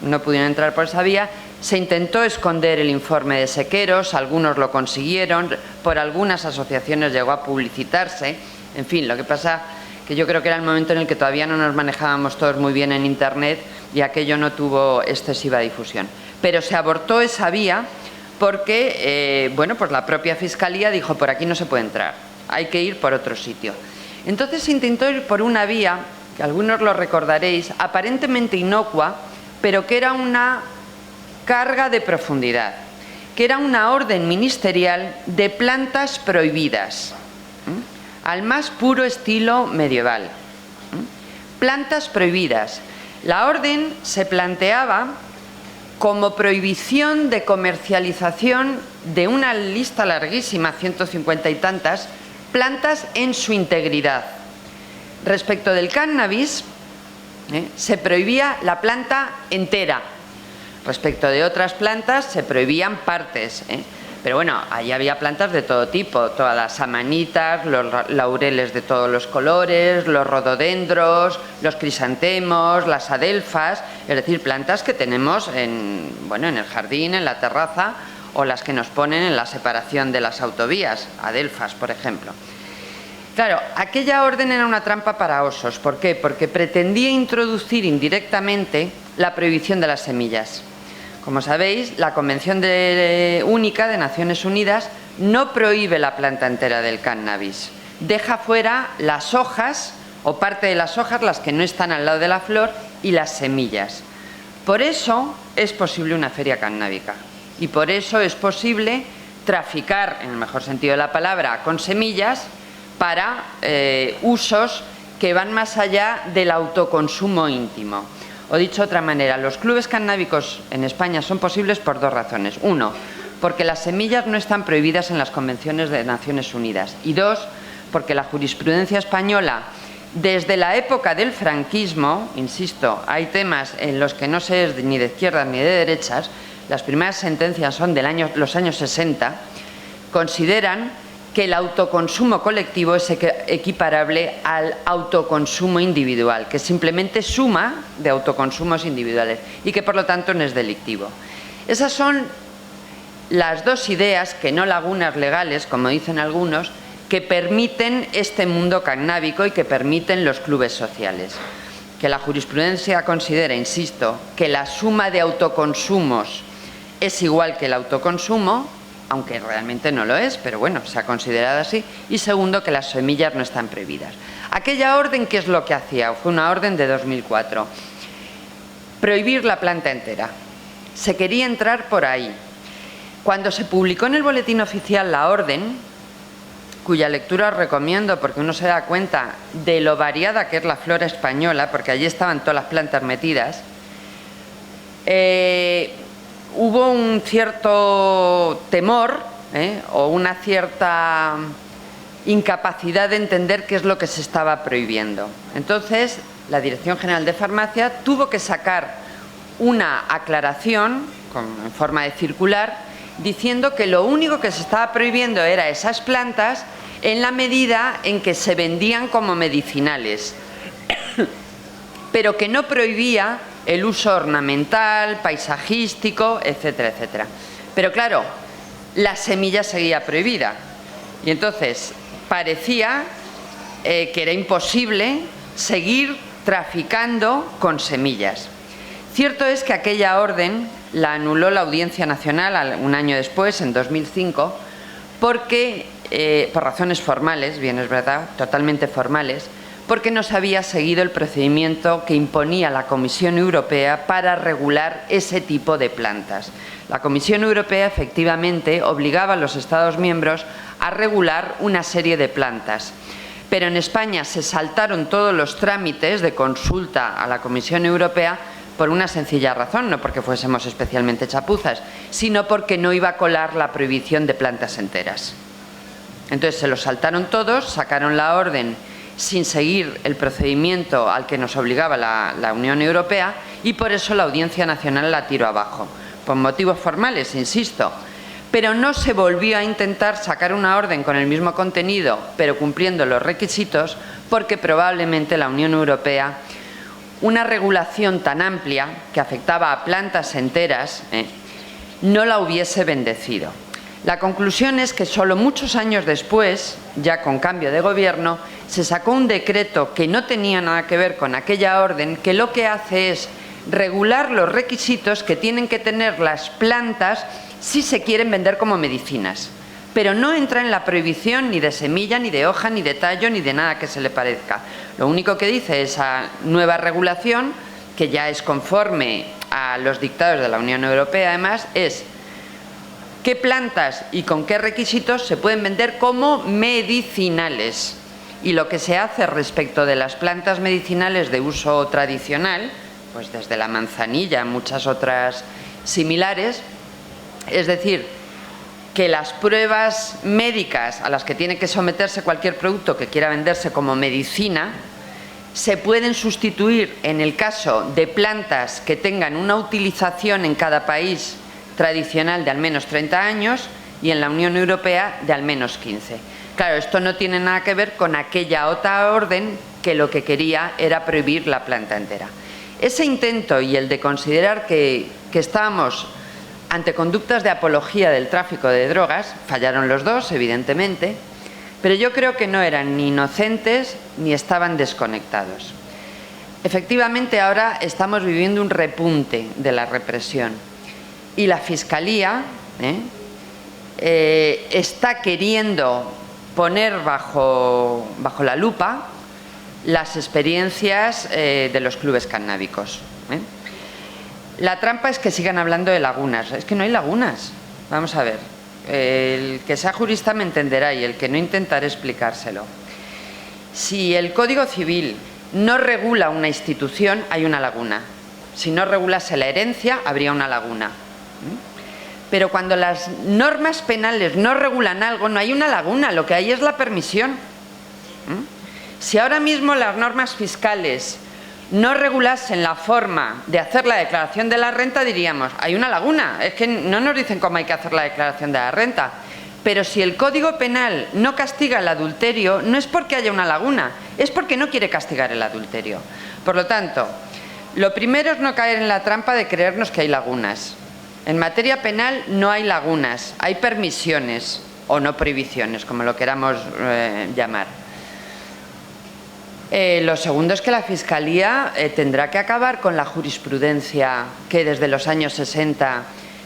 No pudieron entrar por esa vía. Se intentó esconder el informe de Sequeros, algunos lo consiguieron, por algunas asociaciones llegó a publicitarse. En fin, lo que pasa que yo creo que era el momento en el que todavía no nos manejábamos todos muy bien en Internet y aquello no tuvo excesiva difusión. Pero se abortó esa vía porque, bueno, pues la propia Fiscalía dijo, por aquí no se puede entrar, hay que ir por otro sitio. Entonces se intentó ir por una vía, que algunos lo recordaréis, aparentemente inocua, pero que era una carga de profundidad, que era una orden ministerial de plantas prohibidas, al más puro estilo medieval. Plantas prohibidas. La orden se planteaba como prohibición de comercialización de una lista larguísima, 150 y tantas, plantas en su integridad. Respecto del cannabis, se prohibía la planta entera. Respecto de otras plantas, se prohibían partes. Pero bueno, allí había plantas de todo tipo, todas las amanitas, los laureles de todos los colores, los rododendros, los crisantemos, las adelfas, es decir, plantas que tenemos en el jardín, en la terraza, o las que nos ponen en la separación de las autovías, adelfas, por ejemplo. Claro, aquella orden era una trampa para osos. ¿Por qué? Porque pretendía introducir indirectamente la prohibición de las semillas. Como sabéis, la Convención Única de Naciones Unidas no prohíbe la planta entera del cannabis. Deja fuera las hojas o parte de las hojas, las que no están al lado de la flor, y las semillas. por eso es posible una feria cannábica y por eso es posible traficar, en el mejor sentido de la palabra, con semillas para usos que van más allá del autoconsumo íntimo. O dicho de otra manera, los clubes cannábicos en España son posibles por dos razones. Uno, porque las semillas no están prohibidas en las convenciones de Naciones Unidas. Y dos, porque la jurisprudencia española, desde la época del franquismo, insisto, hay temas en los que no se es ni de izquierdas ni de derechas, las primeras sentencias son de los años 60, consideran que el autoconsumo colectivo es equiparable al autoconsumo individual, que es simplemente suma de autoconsumos individuales y que por lo tanto no es delictivo. Esas son las dos ideas, que no lagunas legales, como dicen algunos, que permiten este mundo cannábico y que permiten los clubes sociales. Que la jurisprudencia considera, insisto, que la suma de autoconsumos es igual que el autoconsumo, aunque realmente no lo es, pero bueno, se ha considerado así. Y segundo, que las semillas no están prohibidas. Aquella orden, ¿qué es lo que hacía? Fue una orden de 2004. Prohibir la planta entera. Se quería entrar por ahí. Cuando se publicó en el Boletín Oficial la orden, cuya lectura os recomiendo porque uno se da cuenta de lo variada que es la flora española, porque allí estaban todas las plantas metidas, hubo un cierto temor o una cierta incapacidad de entender qué es lo que se estaba prohibiendo. Entonces, la Dirección General de Farmacia tuvo que sacar una aclaración en forma de circular diciendo que lo único que se estaba prohibiendo era esas plantas en la medida en que se vendían como medicinales, pero que no prohibía el uso ornamental, paisajístico, etcétera, etcétera. Pero claro, la semilla seguía prohibida y entonces parecía que era imposible seguir traficando con semillas. Cierto es que aquella orden la anuló la Audiencia Nacional un año después, en 2005, porque, por razones formales, bien es verdad, totalmente formales, porque no se había seguido el procedimiento que imponía la Comisión Europea para regular ese tipo de plantas. La Comisión Europea efectivamente obligaba a los Estados miembros a regular una serie de plantas, pero en España se saltaron todos los trámites de consulta a la Comisión Europea por una sencilla razón, no porque fuésemos especialmente chapuzas, sino porque no iba a colar la prohibición de plantas enteras. Entonces se los saltaron todos, sacaron la orden sin seguir el procedimiento al que nos obligaba la Unión Europea y por eso la Audiencia Nacional la tiró abajo, por motivos formales, insisto. Pero no se volvió a intentar sacar una orden con el mismo contenido, pero cumpliendo los requisitos, porque probablemente la Unión Europea, una regulación tan amplia que afectaba a plantas enteras, no la hubiese bendecido. La conclusión es que solo muchos años después, ya con cambio de gobierno, se sacó un decreto que no tenía nada que ver con aquella orden, que lo que hace es regular los requisitos que tienen que tener las plantas si se quieren vender como medicinas. Pero no entra en la prohibición ni de semilla, ni de hoja, ni de tallo, ni de nada que se le parezca. Lo único que dice esa nueva regulación, que ya es conforme a los dictados de la Unión Europea además, es qué plantas y con qué requisitos se pueden vender como medicinales. Y lo que se hace respecto de las plantas medicinales de uso tradicional, pues desde la manzanilla a muchas otras similares, es decir, que las pruebas médicas a las que tiene que someterse cualquier producto que quiera venderse como medicina se pueden sustituir en el caso de plantas que tengan una utilización en cada país tradicional de al menos 30 años y en la Unión Europea de al menos 15. Claro, esto no tiene nada que ver con aquella otra orden que lo que quería era prohibir la planta entera. Ese intento y el de considerar que estábamos ante conductas de apología del tráfico de drogas, fallaron los dos, evidentemente, pero yo creo que no eran ni inocentes ni estaban desconectados. Efectivamente, ahora estamos viviendo un repunte de la represión y la Fiscalía está queriendo poner bajo la lupa las experiencias de los clubes cannábicos. La trampa es que sigan hablando de lagunas. Es que no hay lagunas. Vamos a ver. El que sea jurista me entenderá y el que no intentaré explicárselo. Si el Código Civil no regula una institución, hay una laguna. Si no regulase la herencia, habría una laguna. Pero cuando las normas penales no regulan algo, no hay una laguna, lo que hay es la permisión. Si ahora mismo las normas fiscales no regulasen la forma de hacer la declaración de la renta, diríamos, hay una laguna, es que no nos dicen cómo hay que hacer la declaración de la renta. Pero si el Código Penal no castiga el adulterio, no es porque haya una laguna, es porque no quiere castigar el adulterio. Por lo tanto, lo primero es no caer en la trampa de creernos que hay lagunas. En materia penal no hay lagunas, hay permisiones o no prohibiciones, como lo queramos llamar. Lo segundo es que la Fiscalía tendrá que acabar con la jurisprudencia que desde los años 60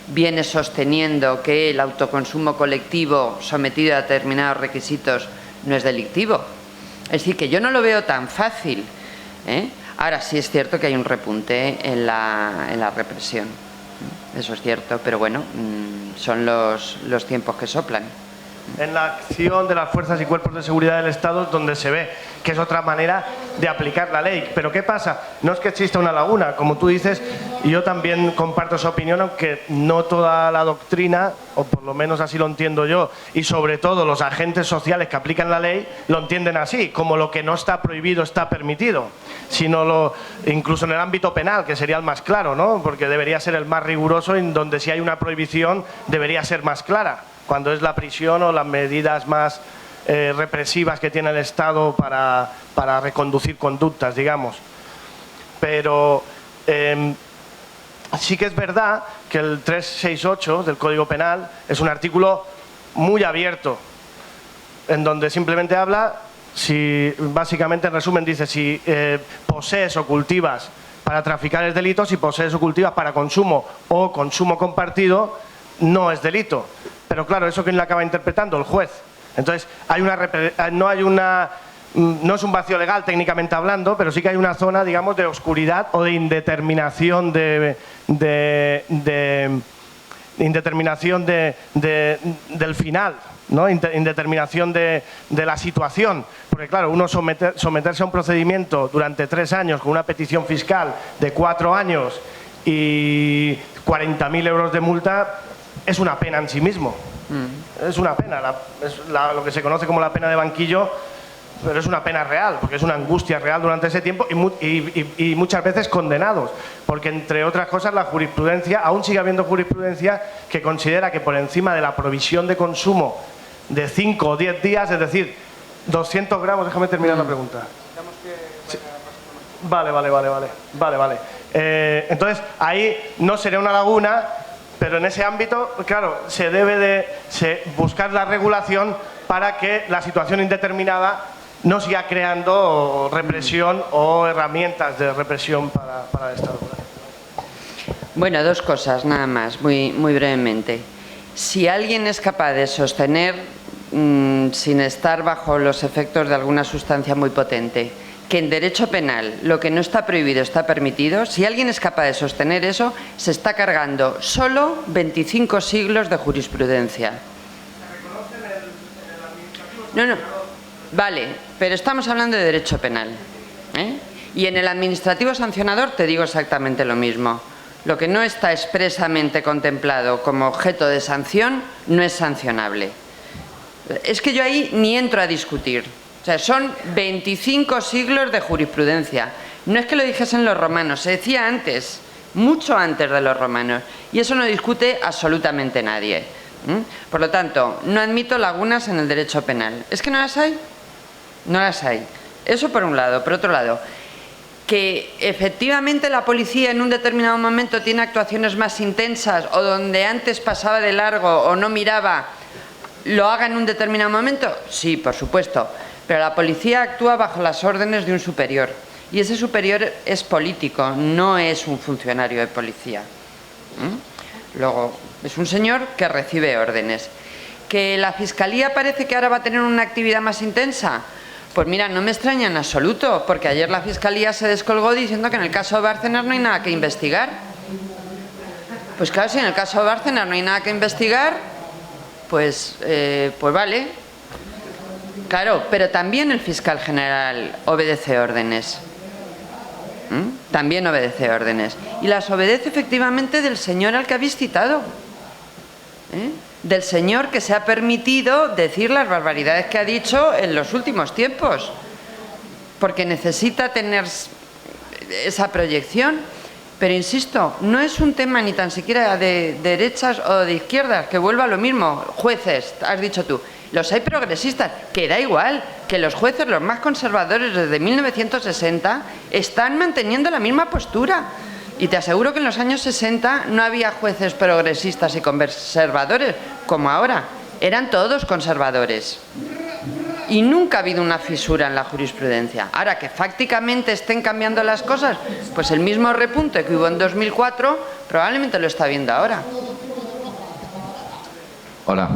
viene sosteniendo que el autoconsumo colectivo sometido a determinados requisitos no es delictivo. Es decir, que yo no lo veo tan fácil. Ahora sí es cierto que hay un repunte en la represión. Eso es cierto, pero bueno, son los tiempos que soplan.
En la acción de las fuerzas y cuerpos de seguridad del Estado, donde se ve que es otra manera de aplicar la ley. Pero ¿qué pasa? No es que exista una laguna, como tú dices, y yo también comparto esa opinión, aunque no toda la doctrina, o por lo menos así lo entiendo yo, y sobre todo los agentes sociales que aplican la ley, lo entienden así, como lo que no está prohibido está permitido, sino incluso en el ámbito penal, que sería el más claro, ¿no? Porque debería ser el más riguroso, en donde si hay una prohibición debería ser más clara, cuando es la prisión o las medidas más represivas que tiene el Estado para reconducir conductas, digamos. Pero sí que es verdad que el 368 del Código Penal es un artículo muy abierto, en donde simplemente habla, básicamente en resumen dice, si posees o cultivas para traficar es delito, si posees o cultivas para consumo o consumo compartido no es delito. Pero claro, ¿eso quién lo acaba interpretando? El juez. Entonces, no es un vacío legal técnicamente hablando, pero sí que hay una zona, digamos, de oscuridad o de indeterminación del final, ¿no? Indeterminación de la situación. Porque claro, uno someterse a un procedimiento durante 3 años con una petición fiscal de 4 años y 40.000 euros de multa es una pena en sí mismo. Es una pena, lo que se conoce como la pena de banquillo, pero es una pena real, porque es una angustia real durante ese tiempo y muchas veces condenados, porque entre otras cosas la jurisprudencia, aún sigue habiendo jurisprudencia que considera que por encima de la provisión de consumo de 5 o 10 días, es decir, 200 gramos, déjame terminar la pregunta. Sí. Vale. Entonces, ahí no sería una laguna, pero en ese ámbito, claro, se debe de buscar la regulación para que la situación indeterminada no siga creando represión o herramientas de represión para el Estado.
Bueno, 2 cosas nada más, muy brevemente. Si alguien es capaz de sostener, sin estar bajo los efectos de alguna sustancia muy potente, que en derecho penal lo que no está prohibido está permitido, si alguien es capaz de sostener eso, se está cargando solo 25 siglos de jurisprudencia.
¿Se reconoce en el administrativo?
No. Vale, pero estamos hablando de derecho penal. Y en el administrativo sancionador te digo exactamente lo mismo. Lo que no está expresamente contemplado como objeto de sanción no es sancionable. Es que yo ahí ni entro a discutir. O sea, son 25 siglos de jurisprudencia. No es que lo dijesen los romanos, se decía antes, mucho antes de los romanos. Y eso no discute absolutamente nadie. Por lo tanto, no admito lagunas en el derecho penal. ¿Es que no las hay? No las hay. Eso por un lado. Por otro lado, que efectivamente la policía en un determinado momento tiene actuaciones más intensas o donde antes pasaba de largo o no miraba, ¿lo haga en un determinado momento? Sí, por supuesto. Pero la policía actúa bajo las órdenes de un superior. Y ese superior es político, no es un funcionario de policía. Luego, es un señor que recibe órdenes. ¿Que la Fiscalía parece que ahora va a tener una actividad más intensa? Pues mira, no me extraña en absoluto, porque ayer la Fiscalía se descolgó diciendo que en el caso de Bárcenas no hay nada que investigar. Pues claro, si en el caso de Bárcenas no hay nada que investigar, pues vale. Claro, pero también el fiscal general obedece órdenes. También obedece órdenes. Y las obedece efectivamente del señor al que habéis citado. Del señor que se ha permitido decir las barbaridades que ha dicho en los últimos tiempos. Porque necesita tener esa proyección. Pero insisto, no es un tema ni tan siquiera de derechas o de izquierdas, que vuelva a lo mismo. Jueces, has dicho tú. Los hay progresistas, que da igual, que los jueces, los más conservadores desde 1960, están manteniendo la misma postura. Y te aseguro que en los años 60 no había jueces progresistas y conservadores como ahora. Eran todos conservadores. Y nunca ha habido una fisura en la jurisprudencia. Ahora, que fácticamente estén cambiando las cosas, pues el mismo repunte que hubo en 2004 probablemente lo está viendo ahora.
Hola.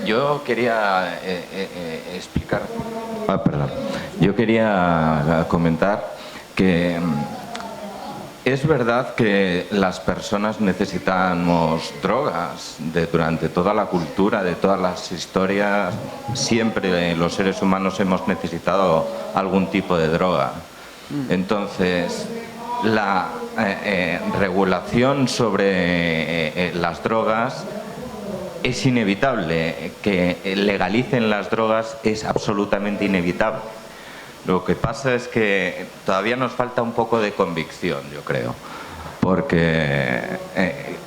Yo quería explicar... perdón. Yo quería comentar que es verdad que las personas necesitamos drogas durante toda la cultura, de todas las historias. Siempre los seres humanos hemos necesitado algún tipo de droga. Entonces, la regulación sobre las drogas es inevitable. Que legalicen las drogas es absolutamente inevitable. Lo que pasa es que todavía nos falta un poco de convicción, yo creo, porque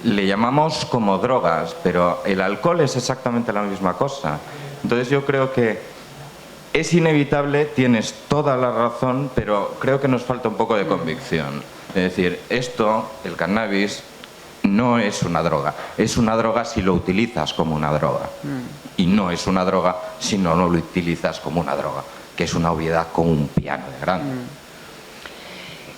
le llamamos como drogas, pero el alcohol es exactamente la misma cosa. Entonces yo creo que es inevitable, tienes toda la razón, pero creo que nos falta un poco de convicción. Es decir, esto, el cannabis, no es una droga. Es una droga si lo utilizas como una droga. Y no es una droga si no lo utilizas como una droga, que es una obviedad como un piano de grande.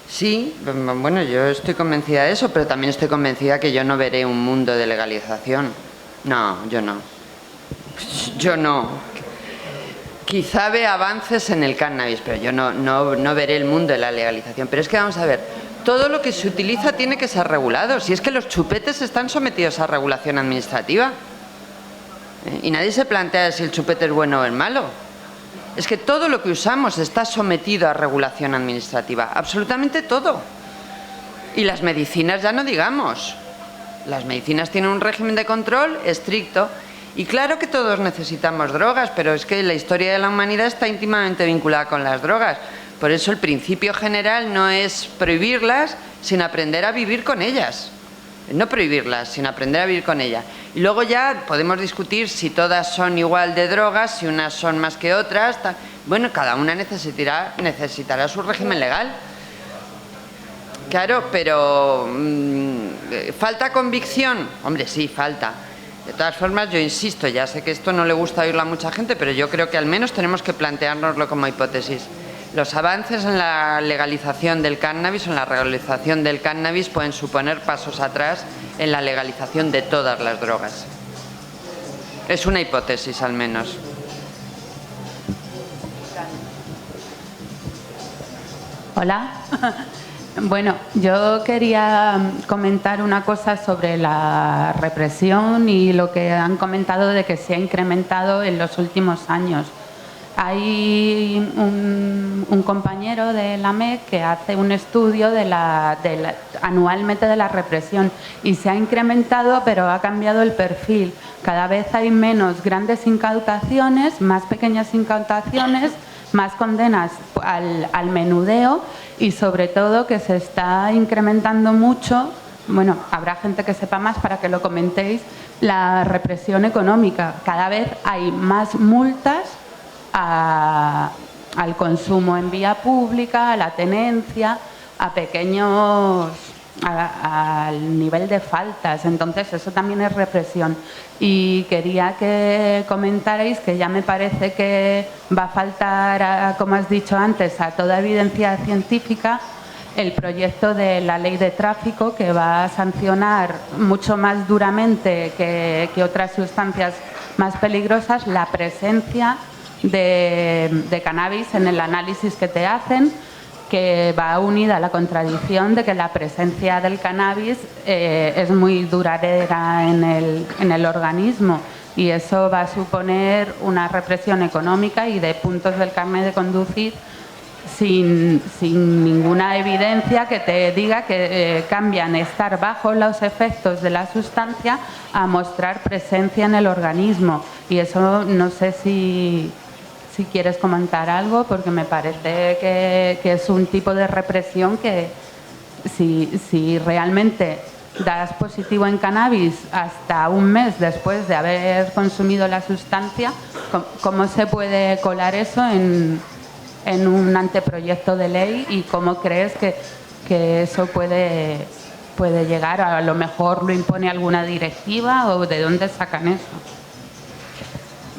Sí, bueno, yo estoy convencida de eso, pero también estoy convencida que yo no veré un mundo de legalización. No, yo no. Yo no. Quizá vea avances en el cannabis, pero yo no veré el mundo de la legalización. Pero es que vamos a ver, todo lo que se utiliza tiene que ser regulado. Si es que los chupetes están sometidos a regulación administrativa. Y nadie se plantea si el chupete es bueno o es malo. Es que todo lo que usamos está sometido a regulación administrativa. Absolutamente todo. Y las medicinas ya no digamos. Las medicinas tienen un régimen de control estricto. Y claro que todos necesitamos drogas, pero es que la historia de la humanidad está íntimamente vinculada con las drogas. Por eso el principio general no es prohibirlas, sino aprender a vivir con ellas. No prohibirlas, sino aprender a vivir con ellas. Y luego ya podemos discutir si todas son igual de drogas, si unas son más que otras. Bueno, cada una necesitará su régimen legal. Claro, pero ¿falta convicción? Hombre, sí, falta. De todas formas, yo insisto, ya sé que esto no le gusta oírlo a mucha gente, pero yo creo que al menos tenemos que planteárnoslo como hipótesis. Los avances en la legalización del cannabis o en la regularización del cannabis pueden suponer pasos atrás en la legalización de todas las drogas. Es una hipótesis, al menos.
Hola. Bueno, yo quería comentar una cosa sobre la represión y lo que han comentado de que se ha incrementado en los últimos años. Hay un compañero de la MEC que hace un estudio anualmente de la represión y se ha incrementado, pero ha cambiado el perfil. Cada vez hay menos grandes incautaciones, más pequeñas incautaciones, más condenas al menudeo y sobre todo que se está incrementando mucho, bueno, habrá gente que sepa más para que lo comentéis, la represión económica. Cada vez hay más multas al consumo en vía pública, a la tenencia, a pequeños, al nivel de faltas. Entonces eso también es represión. Y quería que comentarais que ya me parece que va a faltar, como has dicho antes, a toda evidencia científica el proyecto de la ley de tráfico que va a sancionar mucho más duramente que otras sustancias más peligrosas la presencia de cannabis en el análisis que te hacen que va unida a la contradicción de que la presencia del cannabis es muy duradera en el organismo, y eso va a suponer una represión económica y de puntos del carnet de conducir sin ninguna evidencia que te diga que cambian estar bajo los efectos de la sustancia a mostrar presencia en el organismo. Y eso no sé si quieres comentar algo, porque me parece que es un tipo de represión que si realmente das positivo en cannabis hasta un mes después de haber consumido la sustancia, ¿cómo se puede colar eso en un anteproyecto de ley, y cómo crees que eso puede llegar? A lo mejor lo impone alguna directiva, o ¿de dónde sacan eso?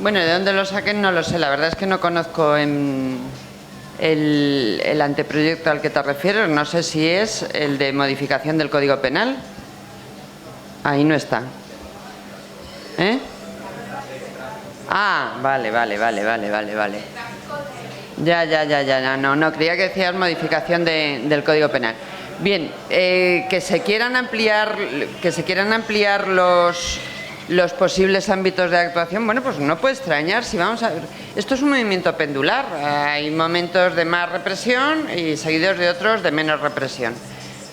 Bueno, de dónde lo saquen no lo sé. La verdad es que no conozco el anteproyecto al que te refieres. No sé si es el de modificación del Código Penal. Ahí no está. ¿Eh? Ah, vale. Ya. No, creía que decías modificación del Código Penal. Bien, que se quieran ampliar los posibles ámbitos de actuación, bueno, pues no puede extrañar. Si vamos a ver, esto es un movimiento pendular. Hay momentos de más represión y seguidos de otros de menos represión.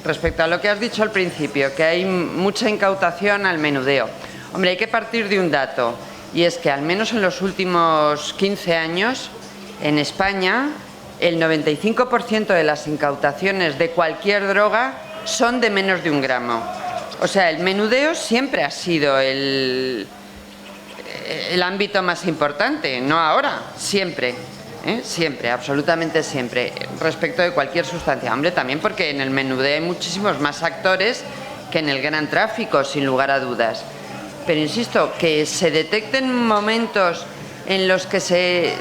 Respecto a lo que has dicho al principio, que hay mucha incautación al menudeo. Hombre, hay que partir de un dato, y es que al menos en los últimos 15 años, en España, el 95% de las incautaciones de cualquier droga son de menos de 1 gramo. O sea, el menudeo siempre ha sido el ámbito más importante, no ahora, siempre. Siempre, absolutamente siempre, respecto de cualquier sustancia. Hombre, también porque en el menudeo hay muchísimos más actores que en el gran tráfico, sin lugar a dudas. Pero insisto, que se detecten momentos en los que se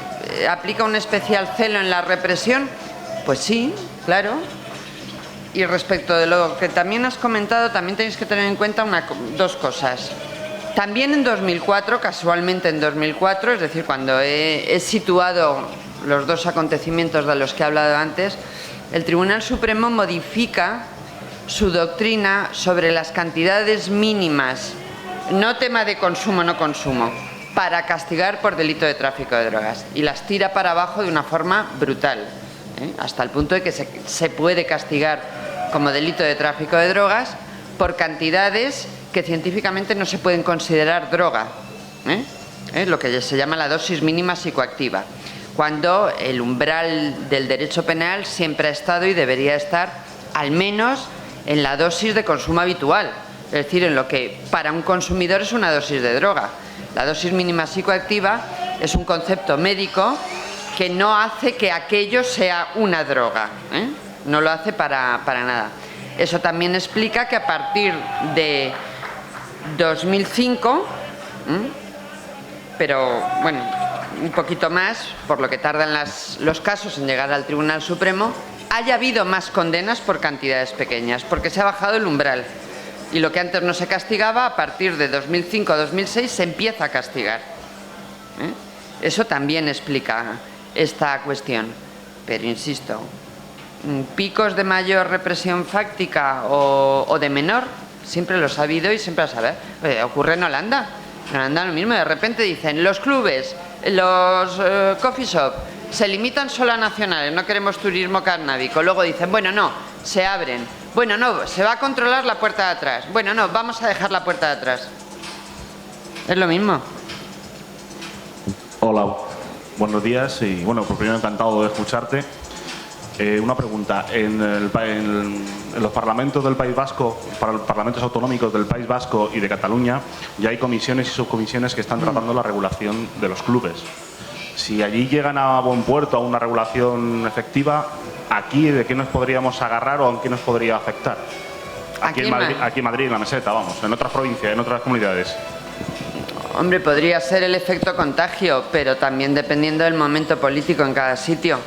aplica un especial celo en la represión, pues sí, claro. Y respecto de lo que también has comentado, también tenéis que tener en cuenta dos cosas. También en 2004, casualmente en 2004, es decir, cuando he situado los dos acontecimientos de los que he hablado antes, el Tribunal Supremo modifica su doctrina sobre las cantidades mínimas, no tema de consumo, no consumo, para castigar por delito de tráfico de drogas, y las tira para abajo de una forma brutal, hasta el punto de que se puede castigar como delito de tráfico de drogas por cantidades que científicamente no se pueden considerar droga, lo que se llama la dosis mínima psicoactiva, cuando el umbral del derecho penal siempre ha estado y debería estar al menos en la dosis de consumo habitual, es decir, en lo que para un consumidor es una dosis de droga. La dosis mínima psicoactiva es un concepto médico que no hace que aquello sea una droga, no lo hace para nada. Eso también explica que a partir de 2005, pero bueno, un poquito más, por lo que tardan los casos en llegar al Tribunal Supremo, haya habido más condenas por cantidades pequeñas, porque se ha bajado el umbral. Y lo que antes no se castigaba, a partir de 2005-2006 se empieza a castigar. Eso también explica esta cuestión. Pero insisto, picos de mayor represión fáctica o de menor, siempre los ha habido y siempre las ha habido. Ocurre en Holanda. En Holanda lo mismo, de repente dicen, los clubes, los coffee shop, se limitan solo a nacionales, no queremos turismo canábico. Luego dicen, bueno, no, se abren. Bueno, no, se va a controlar la puerta de atrás. Bueno, no, vamos a dejar la puerta de atrás. Es lo mismo.
Hola, buenos días y bueno, por primero encantado de escucharte. Una pregunta, en los parlamentos del País Vasco, para los parlamentos autonómicos del País Vasco y de Cataluña, ya hay comisiones y subcomisiones que están tratando la regulación de los clubes. Si allí llegan a buen puerto, a una regulación efectiva, ¿aquí de qué nos podríamos agarrar o en qué nos podría afectar? Aquí en Madrid, en la meseta, vamos, en otras provincias, en otras comunidades.
Hombre, podría ser el efecto contagio, pero también dependiendo del momento político en cada sitio.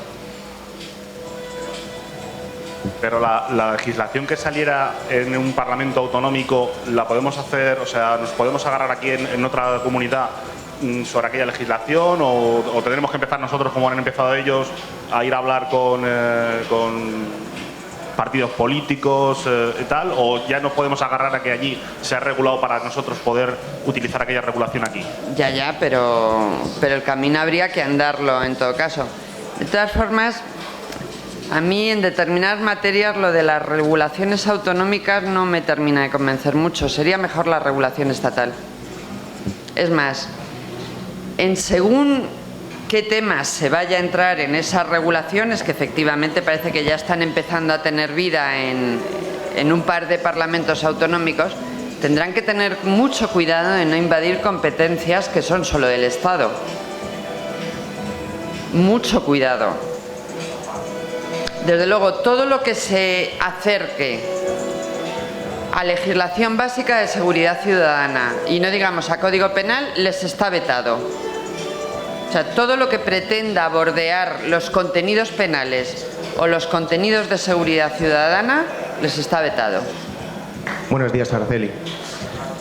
Pero la legislación que saliera en un parlamento autonómico, ¿la podemos hacer, o sea, nos podemos agarrar aquí en otra comunidad sobre aquella legislación o tendremos que empezar nosotros, como han empezado ellos, a ir a hablar con partidos políticos y tal, o ya nos podemos agarrar a que allí se ha regulado para nosotros poder utilizar aquella regulación aquí?
Ya, pero el camino habría que andarlo en todo caso. De todas formas, a mí en determinadas materias lo de las regulaciones autonómicas no me termina de convencer mucho. Sería mejor la regulación estatal. Es más, en según qué temas se vaya a entrar en esas regulaciones, que efectivamente parece que ya están empezando a tener vida en un par de parlamentos autonómicos, tendrán que tener mucho cuidado de no invadir competencias que son solo del Estado. Mucho cuidado. Desde luego, todo lo que se acerque a legislación básica de seguridad ciudadana y no digamos a Código Penal, les está vetado. O sea, todo lo que pretenda bordear los contenidos penales o los contenidos de seguridad ciudadana, les está vetado.
Buenos días, Araceli.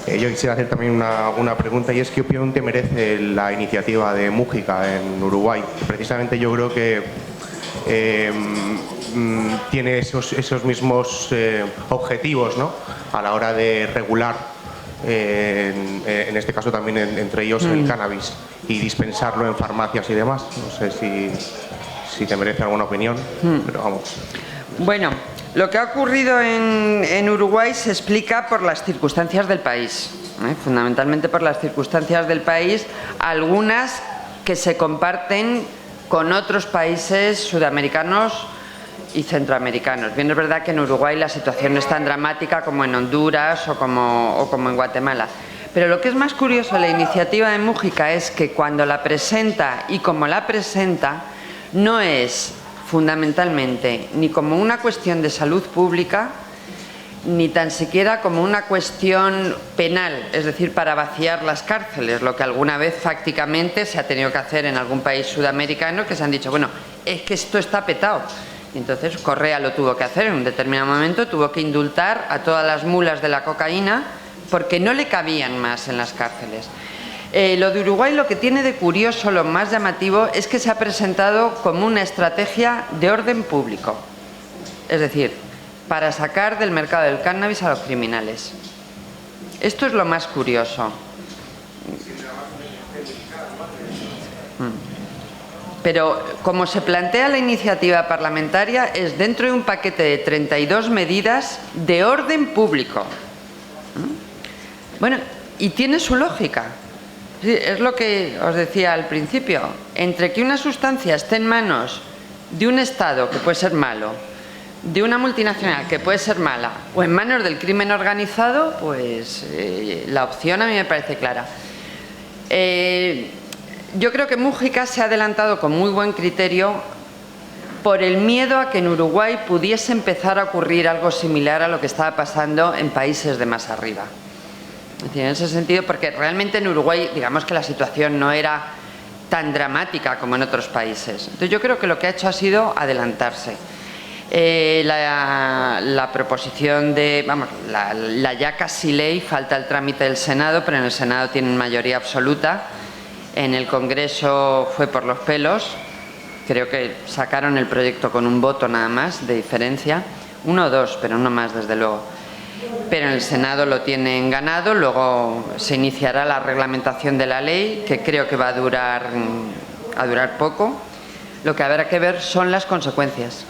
Yo quisiera hacer también una pregunta, y es ¿qué opinión te merece la iniciativa de Mújica en Uruguay? Precisamente yo creo que tiene esos mismos objetivos, ¿no?, a la hora de regular, en este caso también entre ellos el cannabis, y dispensarlo en farmacias y demás. No sé si te merece alguna opinión, pero vamos.
Bueno, lo que ha ocurrido en Uruguay se explica por las circunstancias del país, fundamentalmente por las circunstancias del país, algunas que se comparten con otros países sudamericanos y centroamericanos. Bien, es verdad que en Uruguay la situación no es tan dramática como en Honduras o como en Guatemala. Pero lo que es más curioso de la iniciativa de Mújica es que cuando la presenta y como la presenta, no es fundamentalmente ni como una cuestión de salud pública, ni tan siquiera como una cuestión penal, es decir, para vaciar las cárceles, lo que alguna vez fácticamente se ha tenido que hacer en algún país sudamericano, que se han dicho, bueno, es que esto está petado. Y entonces Correa lo tuvo que hacer en un determinado momento, tuvo que indultar a todas las mulas de la cocaína porque no le cabían más en las cárceles. Lo de Uruguay, lo que tiene de curioso, lo más llamativo, es que se ha presentado como una estrategia de orden público. Es decir, para sacar del mercado del cannabis a los criminales. Esto es lo más curioso. Pero como se plantea la iniciativa parlamentaria, es dentro de un paquete de 32 medidas de orden público. Bueno, y tiene su lógica. Es lo que os decía al principio. Entre que una sustancia esté en manos de un Estado, que puede ser malo, de una multinacional, que puede ser mala, o en manos del crimen organizado, pues la opción a mí me parece clara. Yo creo que Mújica se ha adelantado con muy buen criterio por el miedo a que en Uruguay pudiese empezar a ocurrir algo similar a lo que estaba pasando en países de más arriba. Es decir, en ese sentido, porque realmente en Uruguay, digamos que la situación no era tan dramática como en otros países. Entonces yo creo que lo que ha hecho ha sido adelantarse. La proposición de, vamos, la ya casi ley, falta el trámite del Senado, pero en el Senado tienen mayoría absoluta. En el Congreso fue por los pelos. Creo que sacaron el proyecto con un voto nada más de diferencia. 1 o 2, pero no más, desde luego. Pero en el Senado lo tienen ganado. Luego se iniciará la reglamentación de la ley, que creo que va a durar poco. Lo que habrá que ver son las consecuencias.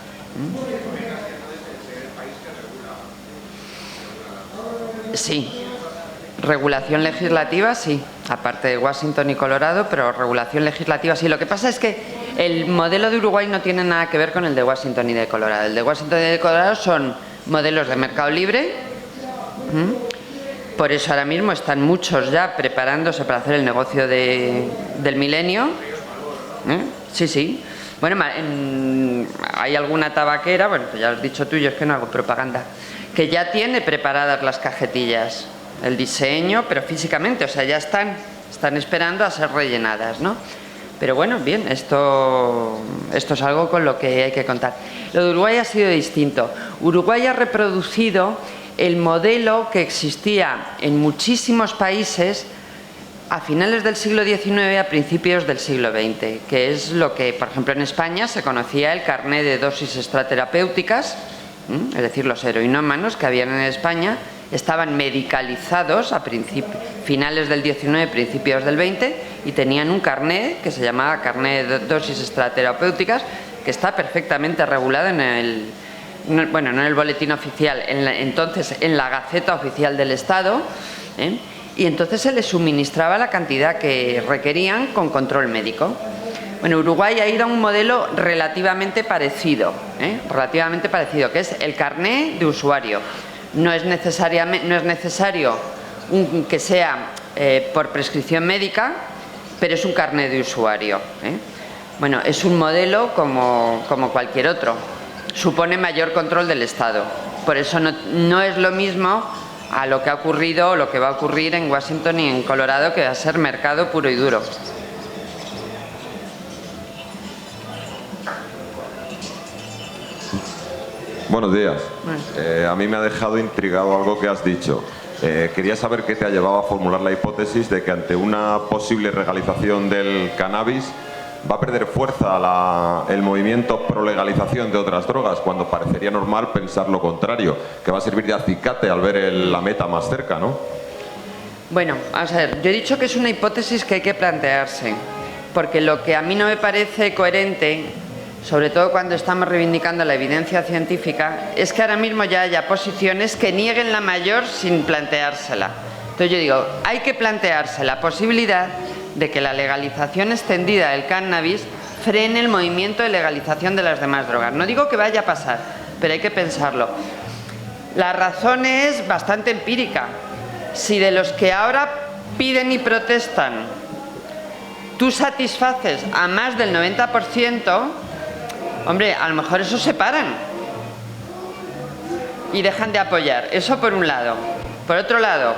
Sí. Regulación legislativa, sí. Aparte de Washington y Colorado, pero regulación legislativa, sí. Lo que pasa es que el modelo de Uruguay no tiene nada que ver con el de Washington y de Colorado. El de Washington y de Colorado son modelos de mercado libre. Por eso ahora mismo están muchos ya preparándose para hacer el negocio del milenio. Sí, sí. Bueno, hay alguna tabaquera, bueno, pues ya lo has dicho tú, yo es que no hago propaganda, que ya tiene preparadas las cajetillas, el diseño, pero físicamente, o sea, ya están esperando a ser rellenadas, ¿no? Pero bueno, bien, esto es algo con lo que hay que contar. Lo de Uruguay ha sido distinto. Uruguay ha reproducido el modelo que existía en muchísimos países a finales del siglo XIX, a principios del siglo XX, que es lo que, por ejemplo, en España se conocía el carné de dosis extraterapéuticas, es decir, los heroinómanos que habían en España estaban medicalizados a finales del XIX, principios del XX, y tenían un carné que se llamaba carné de dosis extraterapéuticas, que está perfectamente regulado en el, bueno, no en el boletín oficial, entonces en la Gaceta Oficial del Estado, y entonces se les suministraba la cantidad que requerían con control médico. Bueno, Uruguay ha ido a un modelo relativamente parecido, que es el carné de usuario. No es necesario que sea por prescripción médica, pero es un carné de usuario. Bueno, es un modelo como cualquier otro. Supone mayor control del Estado. Por eso no es lo mismo a lo que ha ocurrido o lo que va a ocurrir en Washington y en Colorado, que va a ser mercado puro y duro.
Buenos días. A mí me ha dejado intrigado algo que has dicho. Quería saber qué te ha llevado a formular la hipótesis de que ante una posible legalización del cannabis va a perder fuerza el movimiento pro legalización de otras drogas, cuando parecería normal pensar lo contrario, que va a servir de acicate al ver la meta más cerca, ¿no?
Bueno, vamos a ver, yo he dicho que es una hipótesis que hay que plantearse, porque lo que a mí no me parece coherente, sobre todo cuando estamos reivindicando la evidencia científica, es que ahora mismo ya haya posiciones que nieguen la mayor sin planteársela. Entonces yo digo, hay que plantearse la posibilidad de que la legalización extendida del cannabis frene el movimiento de legalización de las demás drogas. No digo que vaya a pasar, pero hay que pensarlo. La razón es bastante empírica. Si de los que ahora piden y protestan tú satisfaces a más del 90%, hombre, a lo mejor esos se paran y dejan de apoyar. Eso por un lado. Por otro lado,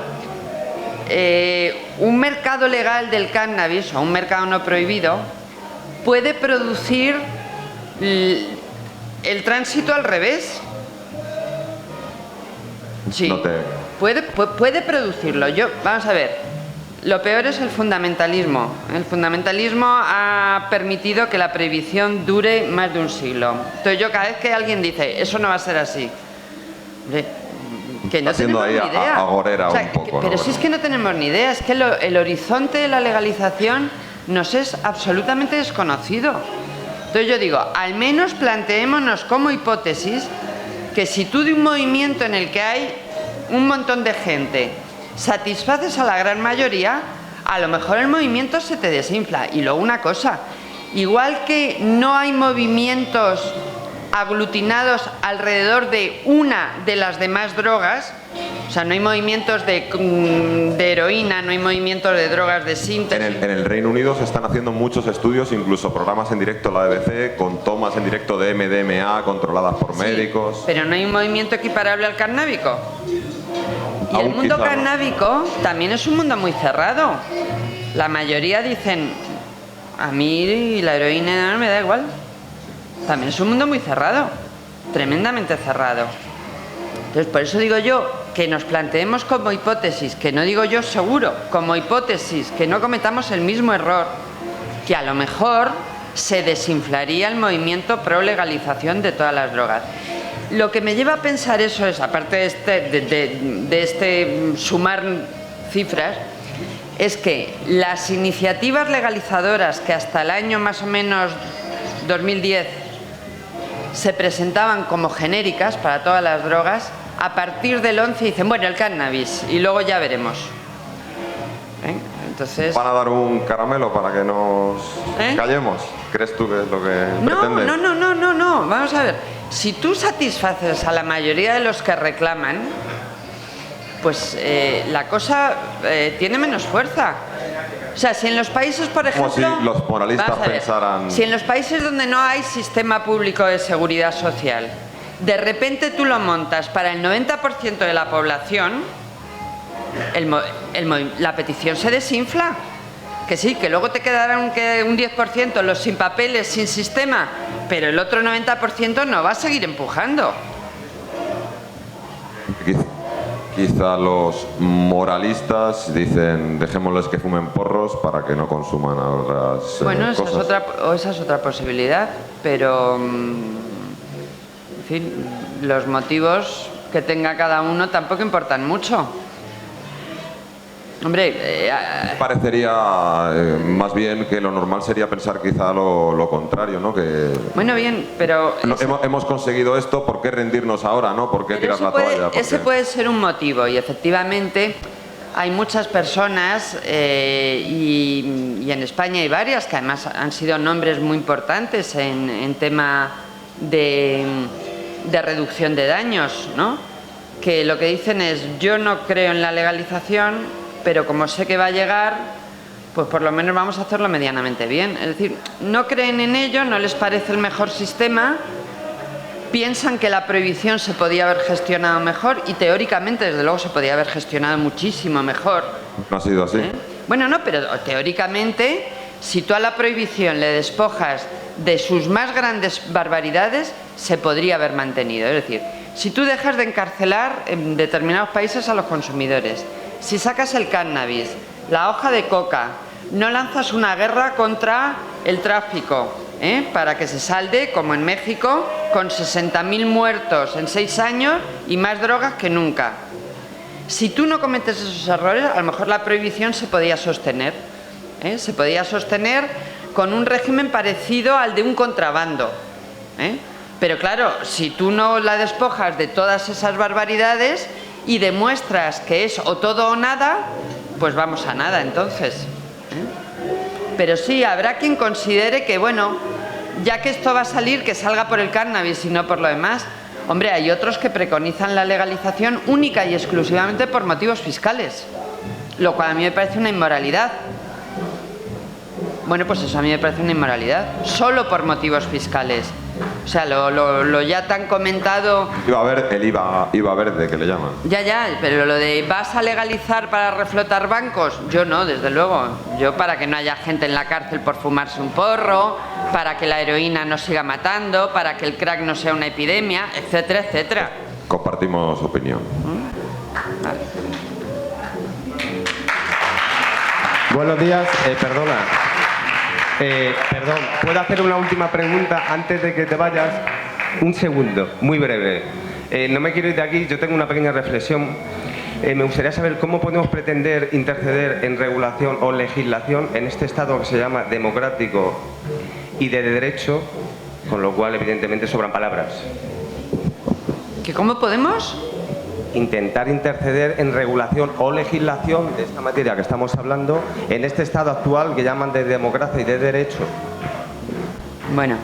un mercado legal del cannabis o un mercado no prohibido puede producir el tránsito al revés. Sí, puede producirlo. Vamos a ver, lo peor es el fundamentalismo. El fundamentalismo ha permitido que la prohibición dure más de un siglo. Entonces yo, cada vez que alguien dice eso no va a ser así, que no tenemos ni idea.
Agorera un poco,
pero si es que no tenemos ni idea, es que el horizonte de la legalización nos es absolutamente desconocido. Entonces yo digo, al menos planteémonos como hipótesis que si tú de un movimiento en el que hay un montón de gente satisfaces a la gran mayoría, a lo mejor el movimiento se te desinfla. Y luego una cosa, igual que no hay movimientos aglutinados alrededor de una de las demás drogas, o sea, no hay movimientos de heroína, no hay movimientos de drogas de síntesis.
En el Reino Unido se están haciendo muchos estudios, incluso programas en directo en la BBC, con tomas en directo de MDMA controladas por médicos.
Pero no hay un movimiento equiparable al cannábico. Y el mundo cannábico también es un mundo muy cerrado. La mayoría dicen, a mí la heroína no me da igual. También es un mundo muy cerrado, tremendamente cerrado. Entonces, por eso digo yo que nos planteemos como hipótesis, que no digo yo seguro, como hipótesis, que no cometamos el mismo error, que a lo mejor se desinflaría el movimiento pro legalización de todas las drogas. Lo que me lleva a pensar eso es, aparte de este sumar cifras, es que las iniciativas legalizadoras que hasta el año más o menos 2010 se presentaban como genéricas para todas las drogas, a partir del 11 dicen, bueno, el cannabis, y luego ya veremos. Entonces,
¿van a dar un caramelo para que nos callemos? ¿Crees tú que es lo que pretenden?
No, vamos a ver. Si tú satisfaces a la mayoría de los que reclaman, pues la cosa tiene menos fuerza. O sea, si en los países, por ejemplo...
Como si los moralistas pensaran...
Si en los países donde no hay sistema público de seguridad social, de repente tú lo montas para el 90% de la población, la petición se desinfla. Que sí, que luego te quedará un 10% los sin papeles, sin sistema, pero el otro 90% no va a seguir empujando.
quizá los moralistas dicen dejémosles que fumen porros para que no consuman otras
Bueno, esa
cosas.
esa es otra posibilidad, pero en fin, los motivos que tenga cada uno tampoco importan mucho. Hombre,
Parecería más bien que lo normal sería pensar quizá lo contrario, ¿no? Que
bueno, bien, pero
hemos conseguido esto, ¿por qué rendirnos ahora, no? ¿Por qué
pero
tirar la toalla? ¿Por
ese
qué?
puede ser un motivo y efectivamente hay muchas personas y en España hay varias que además han sido nombres muy importantes en tema de reducción de daños, ¿no? Que lo que dicen es yo no creo en la legalización, pero como sé que va a llegar, pues por lo menos vamos a hacerlo medianamente bien. Es decir, no creen en ello, no les parece el mejor sistema, piensan que la prohibición se podía haber gestionado mejor y teóricamente, desde luego, se podía haber gestionado muchísimo mejor.
¿No ha sido así?
Bueno, no, pero teóricamente, si tú a la prohibición le despojas de sus más grandes barbaridades, se podría haber mantenido. Es decir, si tú dejas de encarcelar en determinados países a los consumidores, si sacas el cannabis, la hoja de coca, no lanzas una guerra contra el tráfico, para que se salde, como en México, con 60.000 muertos en 6 años y más drogas que nunca. Si tú no cometes esos errores, a lo mejor la prohibición se podía sostener. Se podía sostener con un régimen parecido al de un contrabando. Pero claro, si tú no la despojas de todas esas barbaridades y demuestras que es o todo o nada, pues vamos a nada entonces. Pero sí, habrá quien considere que, bueno, ya que esto va a salir, que salga por el cannabis y no por lo demás. Hombre, hay otros que preconizan la legalización única y exclusivamente por motivos fiscales, lo cual a mí me parece una inmoralidad. Bueno, pues eso a mí me parece una inmoralidad, solo por motivos fiscales. O sea, lo ya tan comentado...
Iba a haber el IVA verde, que le llaman.
Ya, pero lo de ¿vas a legalizar para reflotar bancos? Yo no, desde luego. Yo para que no haya gente en la cárcel por fumarse un porro, para que la heroína no siga matando, para que el crack no sea una epidemia, etcétera, etcétera.
Compartimos opinión.
Vale.
Buenos días, perdona. Perdón, ¿puedo hacer una última pregunta antes de que te vayas? Un segundo, muy breve. No me quiero ir de aquí, yo tengo una pequeña reflexión. Me gustaría saber cómo podemos pretender interceder en regulación o legislación en este Estado que se llama democrático y de derecho, con lo cual evidentemente sobran palabras.
¿Que cómo podemos?
Intentar interceder en regulación o legislación de esta materia que estamos hablando en este estado actual que llaman de democracia y de derecho.
Bueno,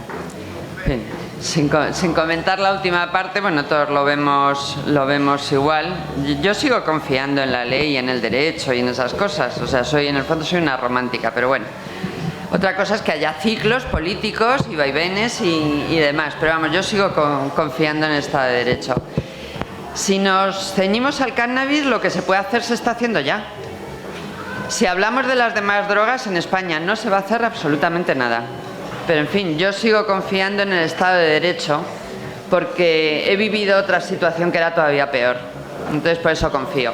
sin comentar la última parte, bueno, todos lo vemos igual. Yo sigo confiando en la ley y en el derecho y en esas cosas. O sea, en el fondo soy una romántica, pero bueno. Otra cosa es que haya ciclos políticos y vaivenes y demás. Pero vamos, yo sigo confiando en el Estado de Derecho. Si nos ceñimos al cannabis, lo que se puede hacer se está haciendo ya. Si hablamos de las demás drogas, en España no se va a hacer absolutamente nada. Pero en fin, yo sigo confiando en el Estado de Derecho porque he vivido otra situación que era todavía peor. Entonces por eso confío.